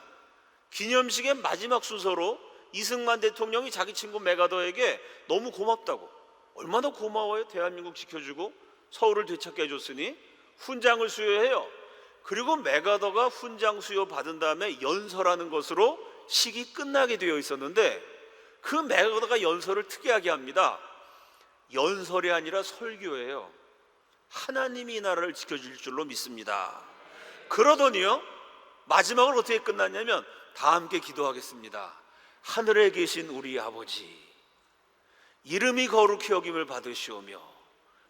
기념식의 마지막 순서로 이승만 대통령이 자기 친구 메가더에게 너무 고맙다고, 얼마나 고마워요, 대한민국 지켜주고 서울을 되찾게 해줬으니, 훈장을 수여해요. 그리고 메가더가 훈장 수여 받은 다음에 연설하는 것으로 식이 끝나게 되어 있었는데, 그 메가더가 연설을 특이하게 합니다. 연설이 아니라 설교예요. 하나님이 이 나라를 지켜줄 줄로 믿습니다. 그러더니요, 마지막으로 어떻게 끝났냐면 다 함께 기도하겠습니다. 하늘에 계신 우리 아버지, 이름이 거룩히 여김을 받으시오며,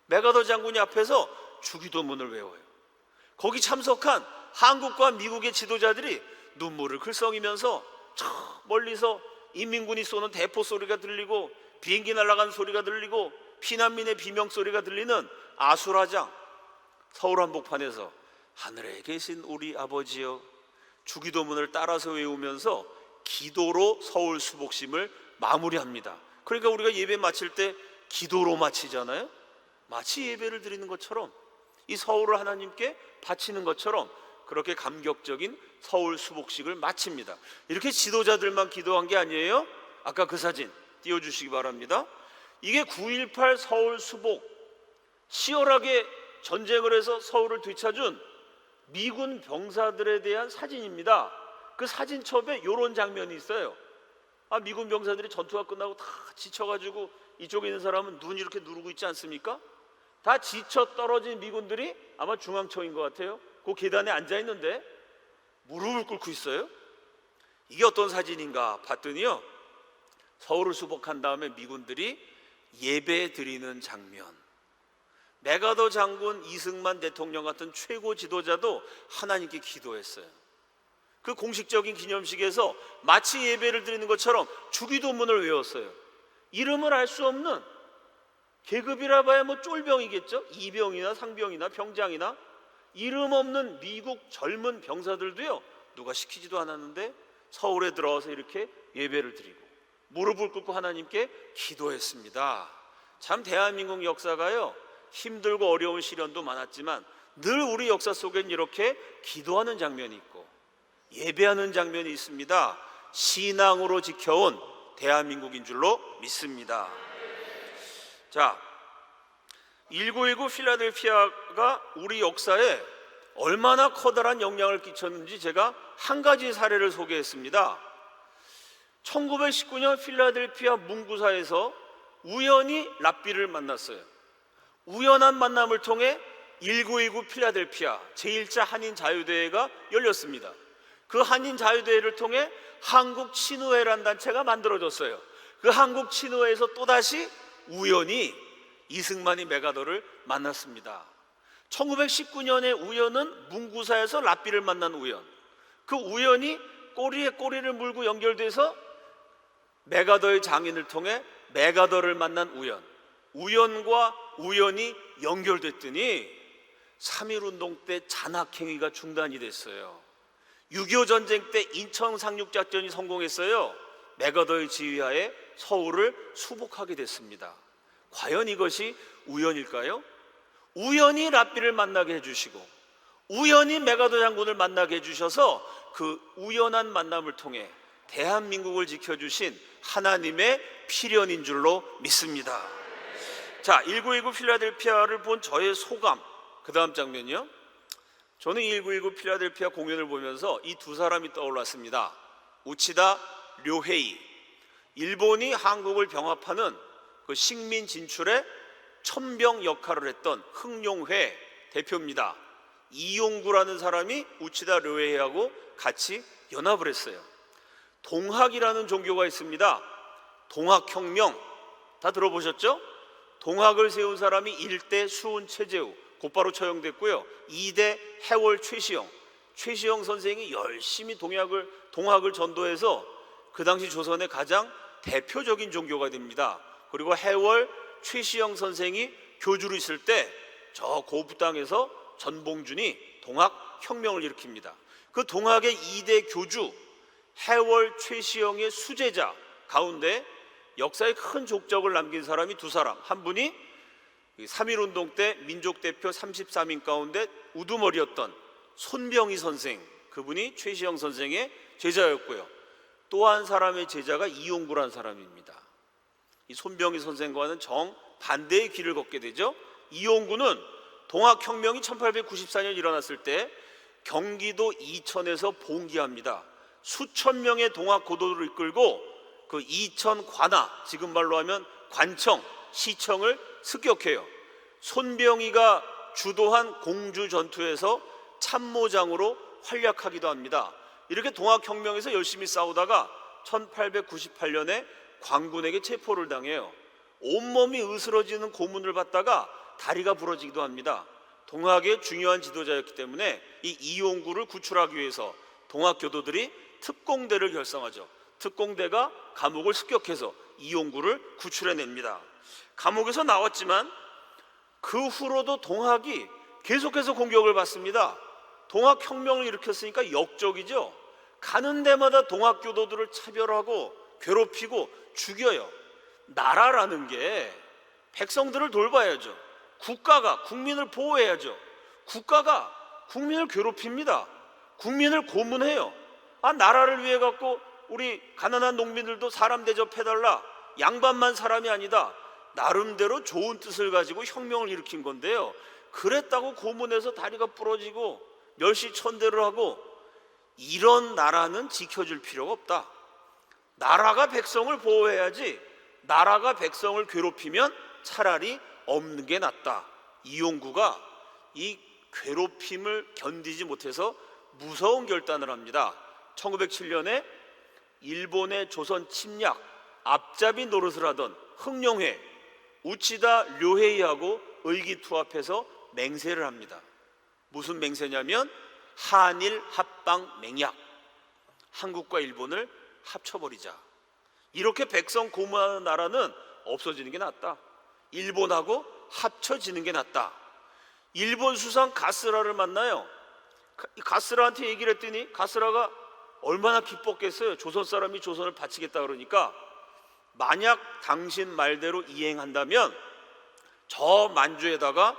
메가더 장군이 앞에서 주기도문을 외워요. 거기 참석한 한국과 미국의 지도자들이 눈물을 글썽이면서 저 멀리서 인민군이 쏘는 대포 소리가 들리고 비행기 날아가는 소리가 들리고 피난민의 비명 소리가 들리는 아수라장 서울 한복판에서 하늘에 계신 우리 아버지여, 주기도문을 따라서 외우면서 기도로 서울 수복심을 마무리합니다. 그러니까 우리가 예배 마칠 때 기도로 마치잖아요. 마치 예배를 드리는 것처럼, 이 서울을 하나님께 바치는 것처럼 그렇게 감격적인 서울 수복식을 마칩니다. 이렇게 지도자들만 기도한 게 아니에요. 아까 그 사진 띄워주시기 바랍니다. 이게 9.18 서울 수복, 치열하게 전쟁을 해서 서울을 되찾은 미군 병사들에 대한 사진입니다. 그 사진첩에 이런 장면이 있어요. 미군 병사들이 전투가 끝나고 다 지쳐가지고 이쪽에 있는 사람은 눈 이렇게 누르고 있지 않습니까? 다 지쳐 떨어진 미군들이 아마 중앙청인 것 같아요. 그 계단에 앉아 있는데 무릎을 꿇고 있어요. 이게 어떤 사진인가 봤더니요, 서울을 수복한 다음에 미군들이 예배 드리는 장면. 메가더 장군, 이승만 대통령 같은 최고 지도자도 하나님께 기도했어요. 그 공식적인 기념식에서 마치 예배를 드리는 것처럼 주기도문을 외웠어요. 이름을 알 수 없는, 계급이라 봐야 뭐 쫄병이겠죠. 이병이나 상병이나 병장이나 이름 없는 미국 젊은 병사들도요, 누가 시키지도 않았는데 서울에 들어와서 이렇게 예배를 드리고 무릎을 꿇고 하나님께 기도했습니다. 참 대한민국 역사가요, 힘들고 어려운 시련도 많았지만 늘 우리 역사 속엔 이렇게 기도하는 장면이 있고 예배하는 장면이 있습니다. 신앙으로 지켜온 대한민국인 줄로 믿습니다. 자, 1919 필라델피아가 우리 역사에 얼마나 커다란 영향을 끼쳤는지 제가 한 가지 사례를 소개했습니다. 1919년 필라델피아 문구사에서 우연히 랍비를 만났어요. 우연한 만남을 통해 1919 필라델피아 제1차 한인 자유대회가 열렸습니다. 그 한인 자유대회를 통해 한국 친우회라는 단체가 만들어졌어요. 그 한국 친우회에서 또다시 우연히 이승만이 메가더를 만났습니다. 1919년의 우연은 문구사에서 랍비를 만난 우연, 그 우연이 꼬리에 꼬리를 물고 연결돼서 메가더의 장인을 통해 메가더를 만난 우연, 우연과 우연이 연결됐더니 3.1운동 때 잔학행위가 중단이 됐어요. 6.25 전쟁 때 인천 상륙작전이 성공했어요. 메가더의 지휘하에 서울을 수복하게 됐습니다. 과연 이것이 우연일까요? 우연히 랍비를 만나게 해주시고 우연히 메가더 장군을 만나게 해주셔서 그 우연한 만남을 통해 대한민국을 지켜주신 하나님의 필연인 줄로 믿습니다. 자, 1919 필라델피아를 본 저의 소감, 그 다음 장면이요. 저는 1919 필라델피아 공연을 보면서 이 두 사람이 떠올랐습니다. 우치다 료헤이, 일본이 한국을 병합하는 그 식민 진출에 천병 역할을 했던 흥룡회 대표입니다. 이용구라는 사람이 우치다 료헤이하고 같이 연합을 했어요. 동학이라는 종교가 있습니다. 동학혁명 다 들어보셨죠? 동학을 세운 사람이 1대 수훈 최재우, 곧바로 처형됐고요. 2대 해월 최시영 선생이 열심히 동학을 전도해서 그 당시 조선의 가장 대표적인 종교가 됩니다. 그리고 해월 최시영 선생이 교주로 있을 때 저 고부 땅에서 전봉준이 동학혁명을 일으킵니다. 그 동학의 2대 교주 해월 최시영의 수제자 가운데 역사에 큰 족적을 남긴 사람이 두 사람, 한 분이 3.1운동 때 민족대표 33인 가운데 우두머리였던 손병희 선생, 그분이 최시영 선생의 제자였고요. 또 한 사람의 제자가 이용구라는 사람입니다. 이 손병희 선생과는 정반대의 길을 걷게 되죠. 이용구는 동학혁명이 1894년 일어났을 때 경기도 이천에서 봉기합니다. 수천 명의 동학 고도를 이끌고 그 이천 관하, 지금 말로 하면 관청, 시청을 습격해요. 손병희가 주도한 공주 전투에서 참모장으로 활약하기도 합니다. 이렇게 동학혁명에서 열심히 싸우다가 1898년에 광군에게 체포를 당해요. 온몸이 으스러지는 고문을 받다가 다리가 부러지기도 합니다. 동학의 중요한 지도자였기 때문에 이 이용구를 구출하기 위해서 동학교도들이 특공대를 결성하죠. 특공대가 감옥을 습격해서 이용구를 구출해냅니다. 감옥에서 나왔지만 그 후로도 동학이 계속해서 공격을 받습니다. 동학혁명을 일으켰으니까 역적이죠. 가는 데마다 동학교도들을 차별하고 괴롭히고 죽여요. 나라라는 게 백성들을 돌봐야죠. 국가가 국민을 보호해야죠. 국가가 국민을 괴롭힙니다. 국민을 고문해요. 나라를 위해 갖고 우리 가난한 농민들도 사람 대접해달라, 양반만 사람이 아니다, 나름대로 좋은 뜻을 가지고 혁명을 일으킨 건데요. 그랬다고 고문해서 다리가 부러지고 멸시천대를 하고, 이런 나라는 지켜줄 필요가 없다. 나라가 백성을 보호해야지 나라가 백성을 괴롭히면 차라리 없는 게 낫다. 이용구가 이 괴롭힘을 견디지 못해서 무서운 결단을 합니다. 1907년에 일본의 조선 침략 앞잡이 노릇을 하던 흥룡회 우치다 료헤이하고 의기투합해서 맹세를 합니다. 무슨 맹세냐면 한일 합방 맹약, 한국과 일본을 합쳐버리자. 이렇게 백성 고문하는 나라는 없어지는 게 낫다. 일본하고 합쳐지는 게 낫다. 일본 수상 가스라를 만나요. 가스라한테 얘기를 했더니 가스라가 얼마나 기뻤겠어요. 조선 사람이 조선을 바치겠다 그러니까, 만약 당신 말대로 이행한다면 저 만주에다가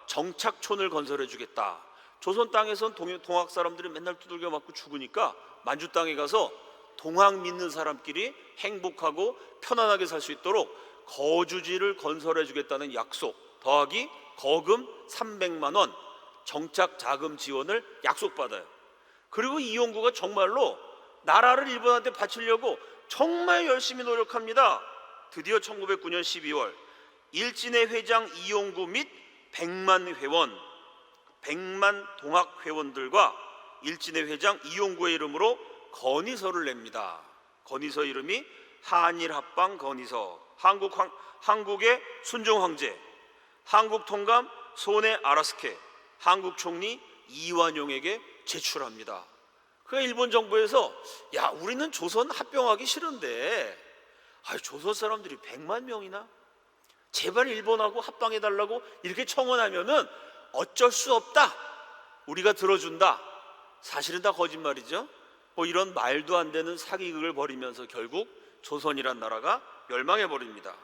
정착촌을 건설해 주겠다. 조선 땅에선 동학 사람들이 맨날 두들겨 맞고 죽으니까 만주 땅에 가서 동학 믿는 사람끼리 행복하고 편안하게 살 수 있도록 거주지를 건설해 주겠다는 약속 더하기 거금 300만 원 정착 자금 지원을 약속받아요. 그리고 이용구가 정말로 나라를 일본한테 바치려고 정말 열심히 노력합니다. 드디어 1909년 12월 일진의 회장 이용구 및 100만 회원, 100만 동학 회원들과 일진의 회장 이용구의 이름으로 건의서를 냅니다. 건의서 이름이 한일합방 건의서. 한국의 순종 황제, 한국 통감 소네 아라스케, 한국 총리 이완용에게 제출합니다. 그러니까 일본 정부에서 야, 우리는 조선 합병하기 싫은데 조선 사람들이 100만 명이나 제발 일본하고 합방해달라고 이렇게 청원하면은 어쩔 수 없다, 우리가 들어준다. 사실은 다 거짓말이죠. 이런 말도 안 되는 사기극을 벌이면서 결국 조선이란 나라가 멸망해버립니다.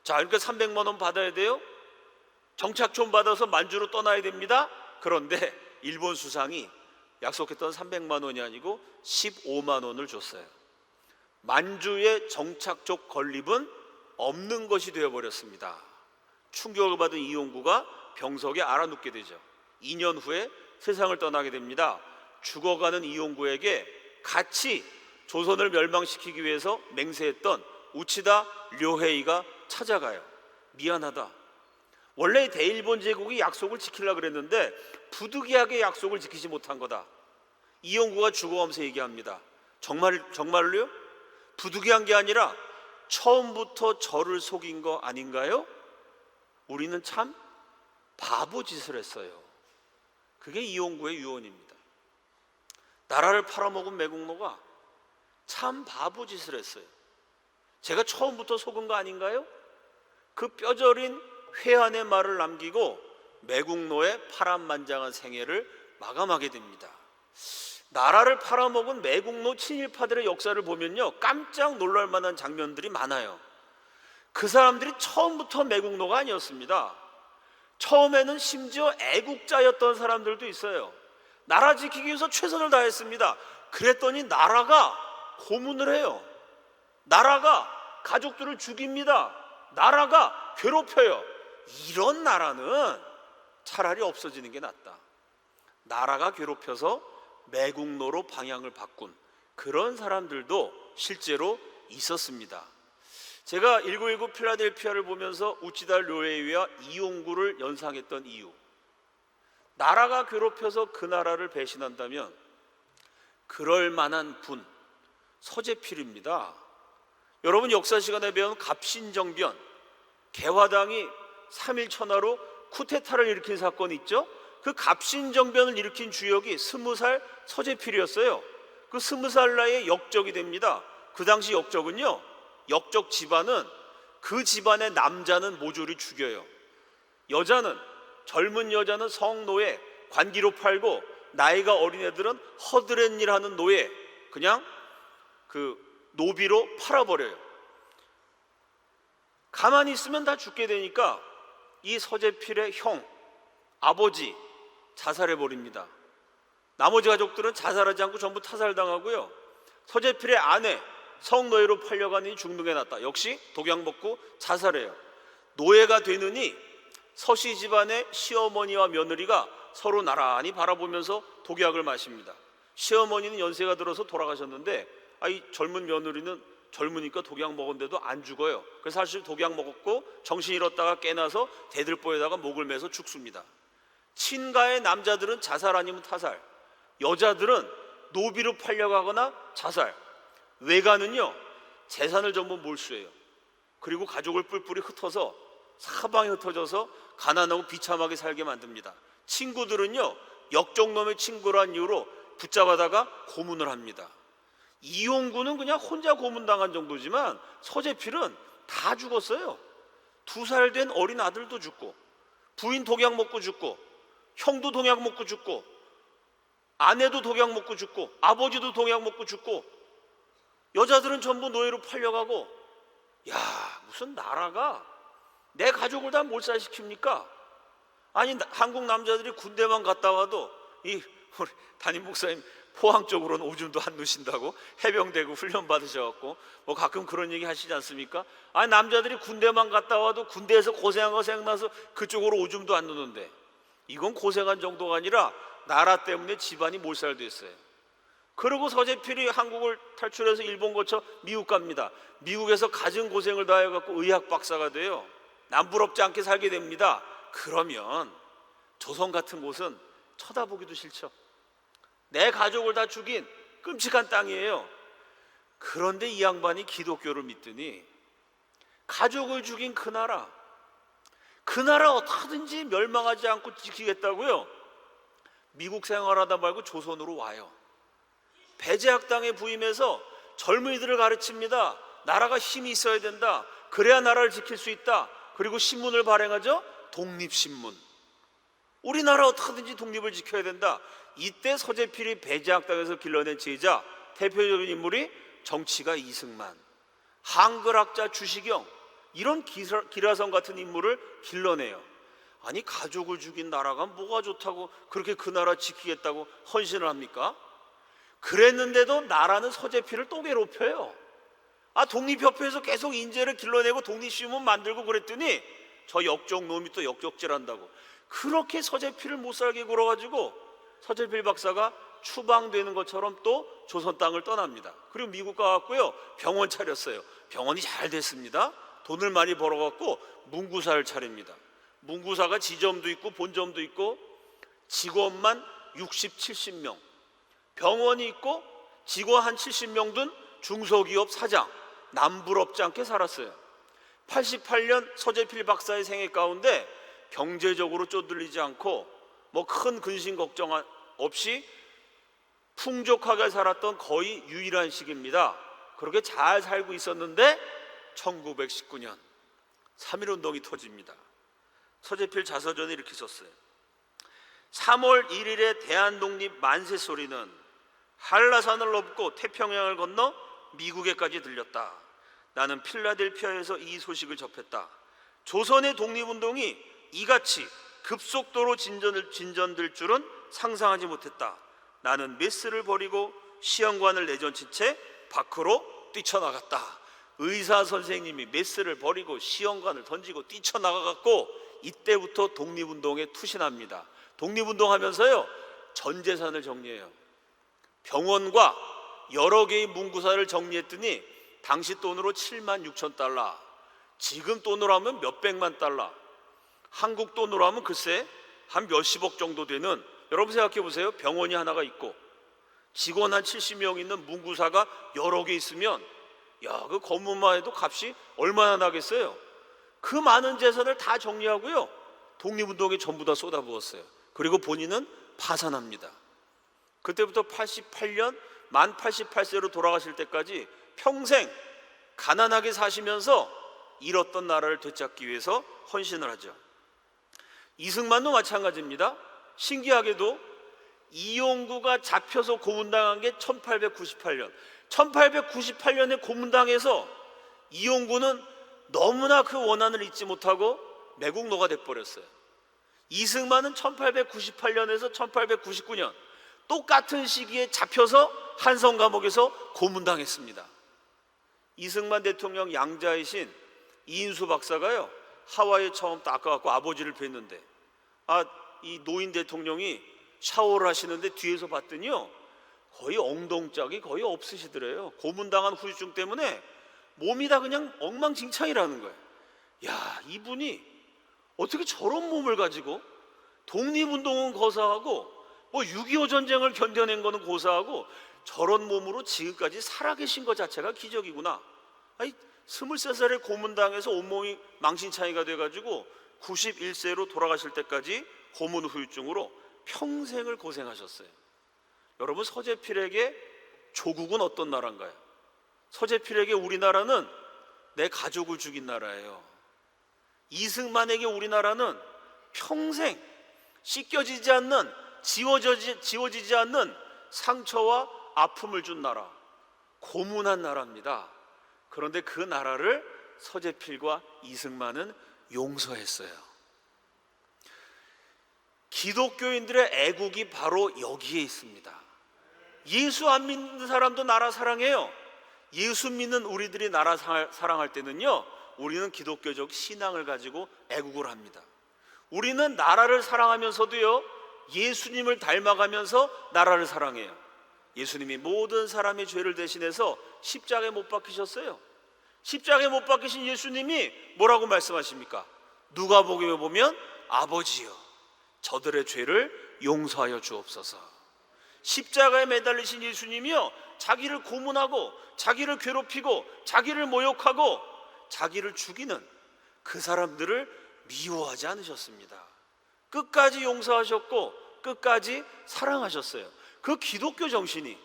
자, 그러니까 300만 원 받아야 돼요. 정착촌 받아서 만주로 떠나야 됩니다. 그런데 일본 수상이 약속했던 300만 원이 아니고 15만 원을 줬어요. 만주의 정착촌 건립은 없는 것이 되어버렸습니다. 충격을 받은 이용구가 병석에 알아눕게 되죠. 2년 후에 세상을 떠나게 됩니다. 죽어가는 이용구에게 같이 조선을 멸망시키기 위해서 맹세했던 우치다 료헤이가 찾아가요. 미안하다. 원래 대일본 제국이 약속을 지키려고 그랬는데 부득이하게 약속을 지키지 못한 거다. 이용구가 죽어가면서 얘기합니다. 정말로요? 부득이한 게 아니라 처음부터 저를 속인 거 아닌가요? 우리는 참 바보 짓을 했어요. 그게 이용구의 유언입니다. 나라를 팔아먹은 매국노가 참 바보 짓을 했어요. 제가 처음부터 속은 거 아닌가요? 그 뼈저린 회한의 말을 남기고 매국노의 파란만장한 생애를 마감하게 됩니다. 나라를 팔아먹은 매국노 친일파들의 역사를 보면요, 깜짝 놀랄 만한 장면들이 많아요. 그 사람들이 처음부터 매국노가 아니었습니다. 처음에는 심지어 애국자였던 사람들도 있어요. 나라 지키기 위해서 최선을 다했습니다. 그랬더니 나라가 고문을 해요. 나라가 가족들을 죽입니다. 나라가 괴롭혀요. 이런 나라는 차라리 없어지는 게 낫다. 나라가 괴롭혀서 매국노로 방향을 바꾼 그런 사람들도 실제로 있었습니다. 제가 1919 필라델피아를 보면서 우치다 료헤이와 이용구를 연상했던 이유, 나라가 괴롭혀서 그 나라를 배신한다면 그럴 만한 분, 서재필입니다. 여러분 역사 시간에 배운 갑신정변, 개화당이 3.1 천하로 쿠데타를 일으킨 사건이 있죠. 그 갑신정변을 일으킨 주역이 20살 서재필이었어요. 그 20살 나이에 역적이 됩니다. 그 당시 역적은요, 역적 집안은 그 집안의 남자는 모조리 죽여요. 여자는, 젊은 여자는 성노예, 관기로 팔고 나이가 어린 애들은 허드렛일 하는 노예, 그냥 그 노비로 팔아버려요. 가만히 있으면 다 죽게 되니까 이 서재필의 형, 아버지 자살해버립니다. 나머지 가족들은 자살하지 않고 전부 타살당하고요. 서재필의 아내 성노예로 팔려가니 죽는 낫다. 역시 독약 먹고 자살해요. 노예가 되느니 서씨 집안의 시어머니와 며느리가 서로 나란히 바라보면서 독약을 마십니다. 시어머니는 연세가 들어서 돌아가셨는데 이 젊은 며느리는 젊으니까 독약 먹었는데도 안 죽어요. 그래서 사실 독약 먹었고 정신 잃었다가 깨나서 대들보에다가 목을 매서 죽습니다. 친가의 남자들은 자살 아니면 타살, 여자들은 노비로 팔려가거나 자살, 외가는요 재산을 전부 몰수해요. 그리고 가족을 뿔뿔이 흩어서 사방에 흩어져서 가난하고 비참하게 살게 만듭니다. 친구들은요 역적놈의 친구란 이유로 붙잡아다가 고문을 합니다. 이용구는 그냥 혼자 고문당한 정도지만 서재필은 다 죽었어요. 2살 된 어린 아들도 죽고, 부인 독약 먹고 죽고, 형도 독약 먹고 죽고, 아내도 독약 먹고 죽고, 아버지도 독약 먹고 죽고, 여자들은 전부 노예로 팔려가고, 야, 무슨 나라가 내 가족을 다 몰살시킵니까? 아니, 한국 남자들이 군대만 갔다 와도 우리 담임 목사님 포항 쪽으로는 오줌도 안 누신다고 해병대고 훈련 받으셔갖고 뭐 가끔 그런 얘기 하시지 않습니까? 아니, 남자들이 군대만 갔다 와도 군대에서 고생한 거 생각나서 그쪽으로 오줌도 안 누는데, 이건 고생한 정도가 아니라 나라 때문에 집안이 몰살됐어요. 그리고 서재필이 한국을 탈출해서 일본 거쳐 미국 갑니다. 미국에서 갖은 고생을 다 해갖고 의학 박사가 돼요. 남부럽지 않게 살게 됩니다. 그러면 조선 같은 곳은 쳐다보기도 싫죠. 내 가족을 다 죽인 끔찍한 땅이에요. 그런데 이 양반이 기독교를 믿더니 가족을 죽인 그 나라 어떻게든지 멸망하지 않고 지키겠다고요. 미국 생활하다 말고 조선으로 와요. 배제학당에 부임해서 젊은이들을 가르칩니다. 나라가 힘이 있어야 된다. 그래야 나라를 지킬 수 있다. 그리고 신문을 발행하죠. 독립신문. 우리나라 어떻게든지 독립을 지켜야 된다. 이때 서재필이 배제학당에서 길러낸 제자, 대표적인 인물이 정치가 이승만, 한글학자 주시경, 이런 기라성 같은 인물을 길러내요. 아니, 가족을 죽인 나라가 뭐가 좋다고 그렇게 그 나라 지키겠다고 헌신을 합니까? 그랬는데도 나라는 서재필을 또 괴롭혀요. 독립협회에서 계속 인재를 길러내고 독립신문 만들고 그랬더니 저 역적 놈이 또 역적질한다고 그렇게 서재필을 못 살게 굴어가지고 서재필 박사가 추방되는 것처럼 또 조선 땅을 떠납니다. 그리고 미국 가갖고요, 병원 차렸어요. 병원이 잘 됐습니다. 돈을 많이 벌어갖고 문구사를 차립니다. 문구사가 지점도 있고 본점도 있고 직원만 60, 70명, 병원이 있고 직원 한 70명 둔 중소기업 사장, 남부럽지 않게 살았어요. 88년 서재필 박사의 생애 가운데 경제적으로 쪼들리지 않고 뭐 큰 근심 걱정 없이 풍족하게 살았던 거의 유일한 시기입니다. 그렇게 잘 살고 있었는데 1919년 3.1운동이 터집니다. 서재필 자서전에 이렇게 썼어요. 3월 1일에 대한독립 만세 소리는 한라산을 넘고 태평양을 건너 미국에까지 들렸다. 나는 필라델피아에서 이 소식을 접했다. 조선의 독립운동이 이같이 급속도로 진전될 줄은 상상하지 못했다. 나는 메스를 버리고 시험관을 내던진 채 밖으로 뛰쳐나갔다. 의사 선생님이 메스를 버리고 시험관을 던지고 뛰쳐나가갖고 이때부터 독립운동에 투신합니다. 독립운동하면서요, 전 재산을 정리해요. 병원과 여러 개의 문구사를 정리했더니 당시 돈으로 7만 6천 달러, 지금 돈으로 하면 몇백만 달러, 한국 돈으로 하면 글쎄 한 몇십억 정도 되는, 여러분 생각해 보세요. 병원이 하나가 있고 직원 한 70명 있는 문구사가 여러 개 있으면 그 건물만 해도 값이 얼마나 나겠어요. 그 많은 재산을 다 정리하고요, 독립운동에 전부 다 쏟아부었어요. 그리고 본인은 파산합니다. 그때부터 88년 만 88세로 돌아가실 때까지 평생 가난하게 사시면서 잃었던 나라를 되찾기 위해서 헌신을 하죠. 이승만도 마찬가지입니다. 신기하게도 이용구가 잡혀서 고문당한 게 1898년. 1898년에 고문당해서 이용구는 너무나 그 원한을 잊지 못하고 매국노가 돼버렸어요. 이승만은 1898년에서 1899년 똑같은 시기에 잡혀서 한성 감옥에서 고문당했습니다. 이승만 대통령 양자이신 이인수 박사가요, 하와이에 처음 딱 가갖고 아버지를 뵀는데 이 노인 대통령이 샤워를 하시는데 뒤에서 봤더니요, 거의 엉덩짝이 거의 없으시더래요. 고문당한 후유증 때문에 몸이 다 그냥 엉망진창이라는 거예요. 이분이 어떻게 저런 몸을 가지고 독립운동은 고사하고 뭐 6.25 전쟁을 견뎌낸 거는 고사하고 저런 몸으로 지금까지 살아계신 것 자체가 기적이구나. 23살에 고문당해서 온몸이 망신창이가 돼가지고 91세로 돌아가실 때까지 고문 후유증으로 평생을 고생하셨어요. 여러분, 서재필에게 조국은 어떤 나라인가요? 서재필에게 우리나라는 내 가족을 죽인 나라예요. 이승만에게 우리나라는 평생 씻겨지지 않는, 지워지지 않는 상처와 아픔을 준 나라, 고문한 나라입니다. 그런데 그 나라를 서재필과 이승만은 용서했어요. 기독교인들의 애국이 바로 여기에 있습니다. 예수 안 믿는 사람도 나라 사랑해요. 예수 믿는 우리들이 나라 사랑할 때는요, 우리는 기독교적 신앙을 가지고 애국을 합니다. 우리는 나라를 사랑하면서도요, 예수님을 닮아가면서 나라를 사랑해요. 예수님이 모든 사람의 죄를 대신해서 십자가에 못 박히셨어요. 십자가에 못 박히신 예수님이 뭐라고 말씀하십니까? 누가복음에 보면 아버지여 저들의 죄를 용서하여 주옵소서. 십자가에 매달리신 예수님이요, 자기를 고문하고 자기를 괴롭히고 자기를 모욕하고 자기를 죽이는 그 사람들을 미워하지 않으셨습니다. 끝까지 용서하셨고 끝까지 사랑하셨어요. 그 기독교 정신이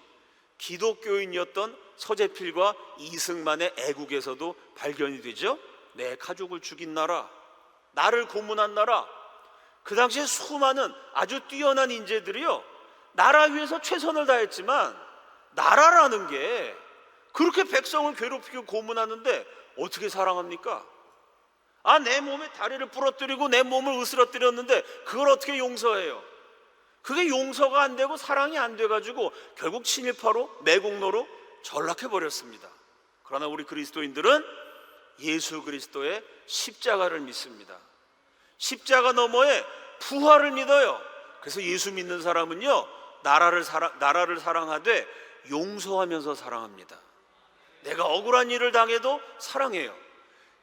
기독교인이었던 서재필과 이승만의 애국에서도 발견이 되죠. 내 가족을 죽인 나라, 나를 고문한 나라. 그 당시에 수많은 아주 뛰어난 인재들이요, 나라 위해서 최선을 다했지만 나라라는 게 그렇게 백성을 괴롭히고 고문하는데 어떻게 사랑합니까? 내 몸에 다리를 부러뜨리고 내 몸을 으스러뜨렸는데 그걸 어떻게 용서해요? 그게 용서가 안 되고 사랑이 안 돼가지고 결국 친일파로 매국노로 전락해버렸습니다. 그러나 우리 그리스도인들은 예수 그리스도의 십자가를 믿습니다. 십자가 너머에 부활을 믿어요. 그래서 예수 믿는 사람은요, 나라를 사랑하되 용서하면서 사랑합니다. 내가 억울한 일을 당해도 사랑해요.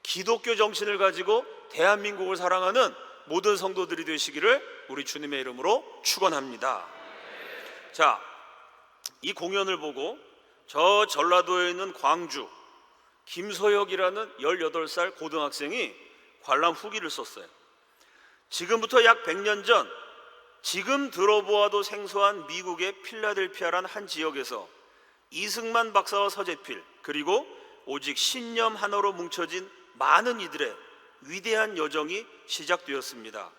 기독교 정신을 가지고 대한민국을 사랑하는 모든 성도들이 되시기를 우리 주님의 이름으로 축원합니다. 자, 이 공연을 보고 저 전라도에 있는 광주 김소혁이라는 18살 고등학생이 관람 후기를 썼어요. 지금부터 약 100년 전, 지금 들어보아도 생소한 미국의 필라델피아란 한 지역에서 이승만 박사와 서재필, 그리고 오직 신념 하나로 뭉쳐진 많은 이들의 위대한 여정이 시작되었습니다.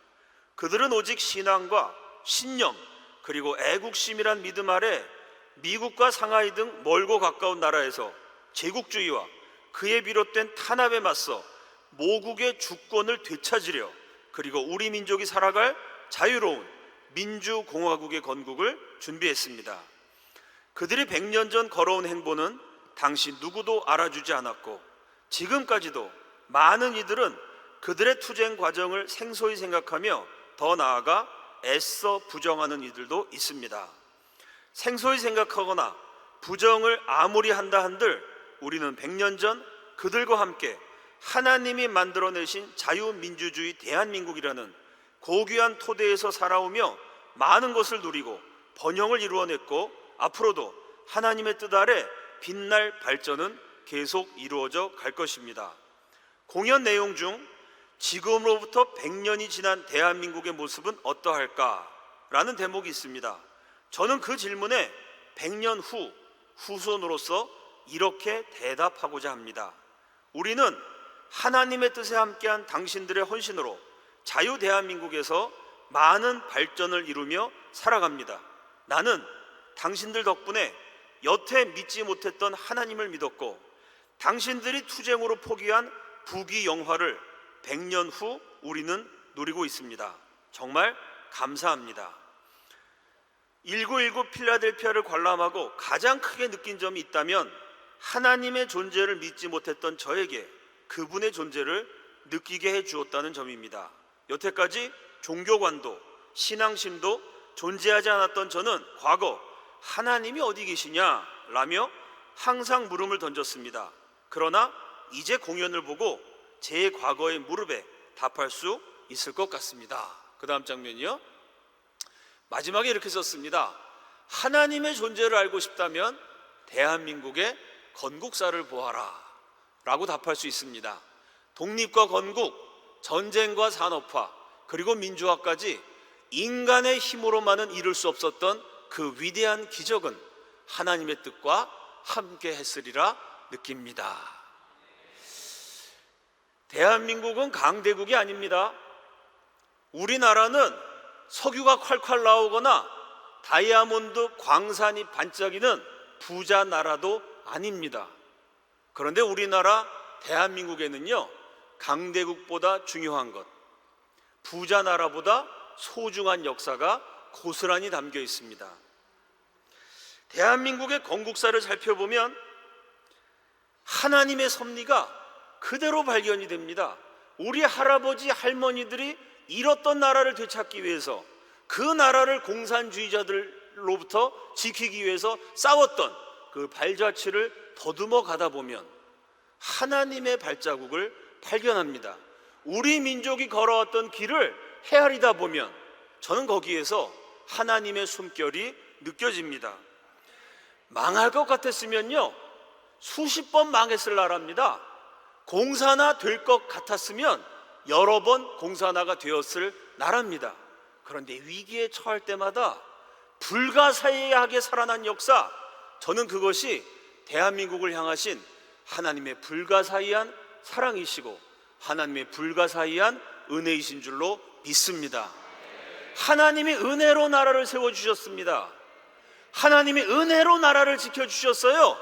그들은 오직 신앙과 신념 그리고 애국심이란 믿음 아래 미국과 상하이 등 멀고 가까운 나라에서 제국주의와 그에 비롯된 탄압에 맞서 모국의 주권을 되찾으려, 그리고 우리 민족이 살아갈 자유로운 민주공화국의 건국을 준비했습니다. 그들이 100년 전 걸어온 행보는 당시 누구도 알아주지 않았고 지금까지도 많은 이들은 그들의 투쟁 과정을 생소히 생각하며 더 나아가 애써 부정하는 이들도 있습니다. 생소히 생각하거나 부정을 아무리 한다 한들 우리는 100년 전 그들과 함께 하나님이 만들어내신 자유민주주의 대한민국이라는 고귀한 토대에서 살아오며 많은 것을 누리고 번영을 이루어냈고 앞으로도 하나님의 뜻 아래 빛날 발전은 계속 이루어져 갈 것입니다. 공연 내용 중 지금으로부터 100년이 지난 대한민국의 모습은 어떠할까? 라는 대목이 있습니다. 저는 그 질문에 100년 후 후손으로서 이렇게 대답하고자 합니다. 우리는 하나님의 뜻에 함께한 당신들의 헌신으로 자유 대한민국에서 많은 발전을 이루며 살아갑니다. 나는 당신들 덕분에 여태 믿지 못했던 하나님을 믿었고 당신들이 투쟁으로 포기한 부귀 영화를 100년 후 우리는 누리고 있습니다. 정말 감사합니다. 1919 필라델피아를 관람하고 가장 크게 느낀 점이 있다면 하나님의 존재를 믿지 못했던 저에게 그분의 존재를 느끼게 해주었다는 점입니다. 여태까지 종교관도 신앙심도 존재하지 않았던 저는 과거 하나님이 어디 계시냐 라며 항상 물음을 던졌습니다. 그러나 이제 공연을 보고 제 과거의 무릎에 답할 수 있을 것 같습니다. 그 다음 장면이요, 마지막에 이렇게 썼습니다. 하나님의 존재를 알고 싶다면 대한민국의 건국사를 보아라 라고 답할 수 있습니다. 독립과 건국, 전쟁과 산업화, 그리고 민주화까지 인간의 힘으로만은 이룰 수 없었던 그 위대한 기적은 하나님의 뜻과 함께 했으리라 느낍니다. 대한민국은 강대국이 아닙니다. 우리나라는 석유가 콸콸 나오거나 다이아몬드 광산이 반짝이는 부자 나라도 아닙니다. 그런데 우리나라 대한민국에는요, 강대국보다 중요한 것, 부자 나라보다 소중한 역사가 고스란히 담겨 있습니다. 대한민국의 건국사를 살펴보면 하나님의 섭리가 그대로 발견이 됩니다. 우리 할아버지 할머니들이 잃었던 나라를 되찾기 위해서, 그 나라를 공산주의자들로부터 지키기 위해서 싸웠던 그 발자취를 더듬어 가다 보면 하나님의 발자국을 발견합니다. 우리 민족이 걸어왔던 길을 헤아리다 보면 저는 거기에서 하나님의 숨결이 느껴집니다. 망할 것 같았으면요, 수십 번 망했을 나라입니다. 공산화 될 것 같았으면 여러 번 공산화가 되었을 나라입니다. 그런데 위기에 처할 때마다 불가사의하게 살아난 역사, 저는 그것이 대한민국을 향하신 하나님의 불가사의한 사랑이시고 하나님의 불가사의한 은혜이신 줄로 믿습니다. 하나님이 은혜로 나라를 세워주셨습니다. 하나님이 은혜로 나라를 지켜주셨어요.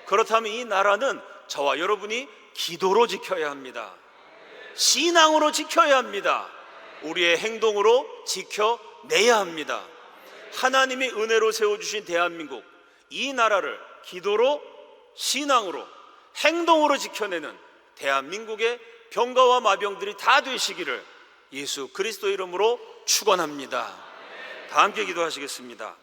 그렇다면 이 나라는 저와 여러분이 기도로 지켜야 합니다. 신앙으로 지켜야 합니다. 우리의 행동으로 지켜내야 합니다. 하나님이 은혜로 세워주신 대한민국, 이 나라를 기도로, 신앙으로, 행동으로 지켜내는 대한민국의 병가와 마병들이 다 되시기를 예수 그리스도 이름으로 축원합니다. 다 함께 기도하시겠습니다.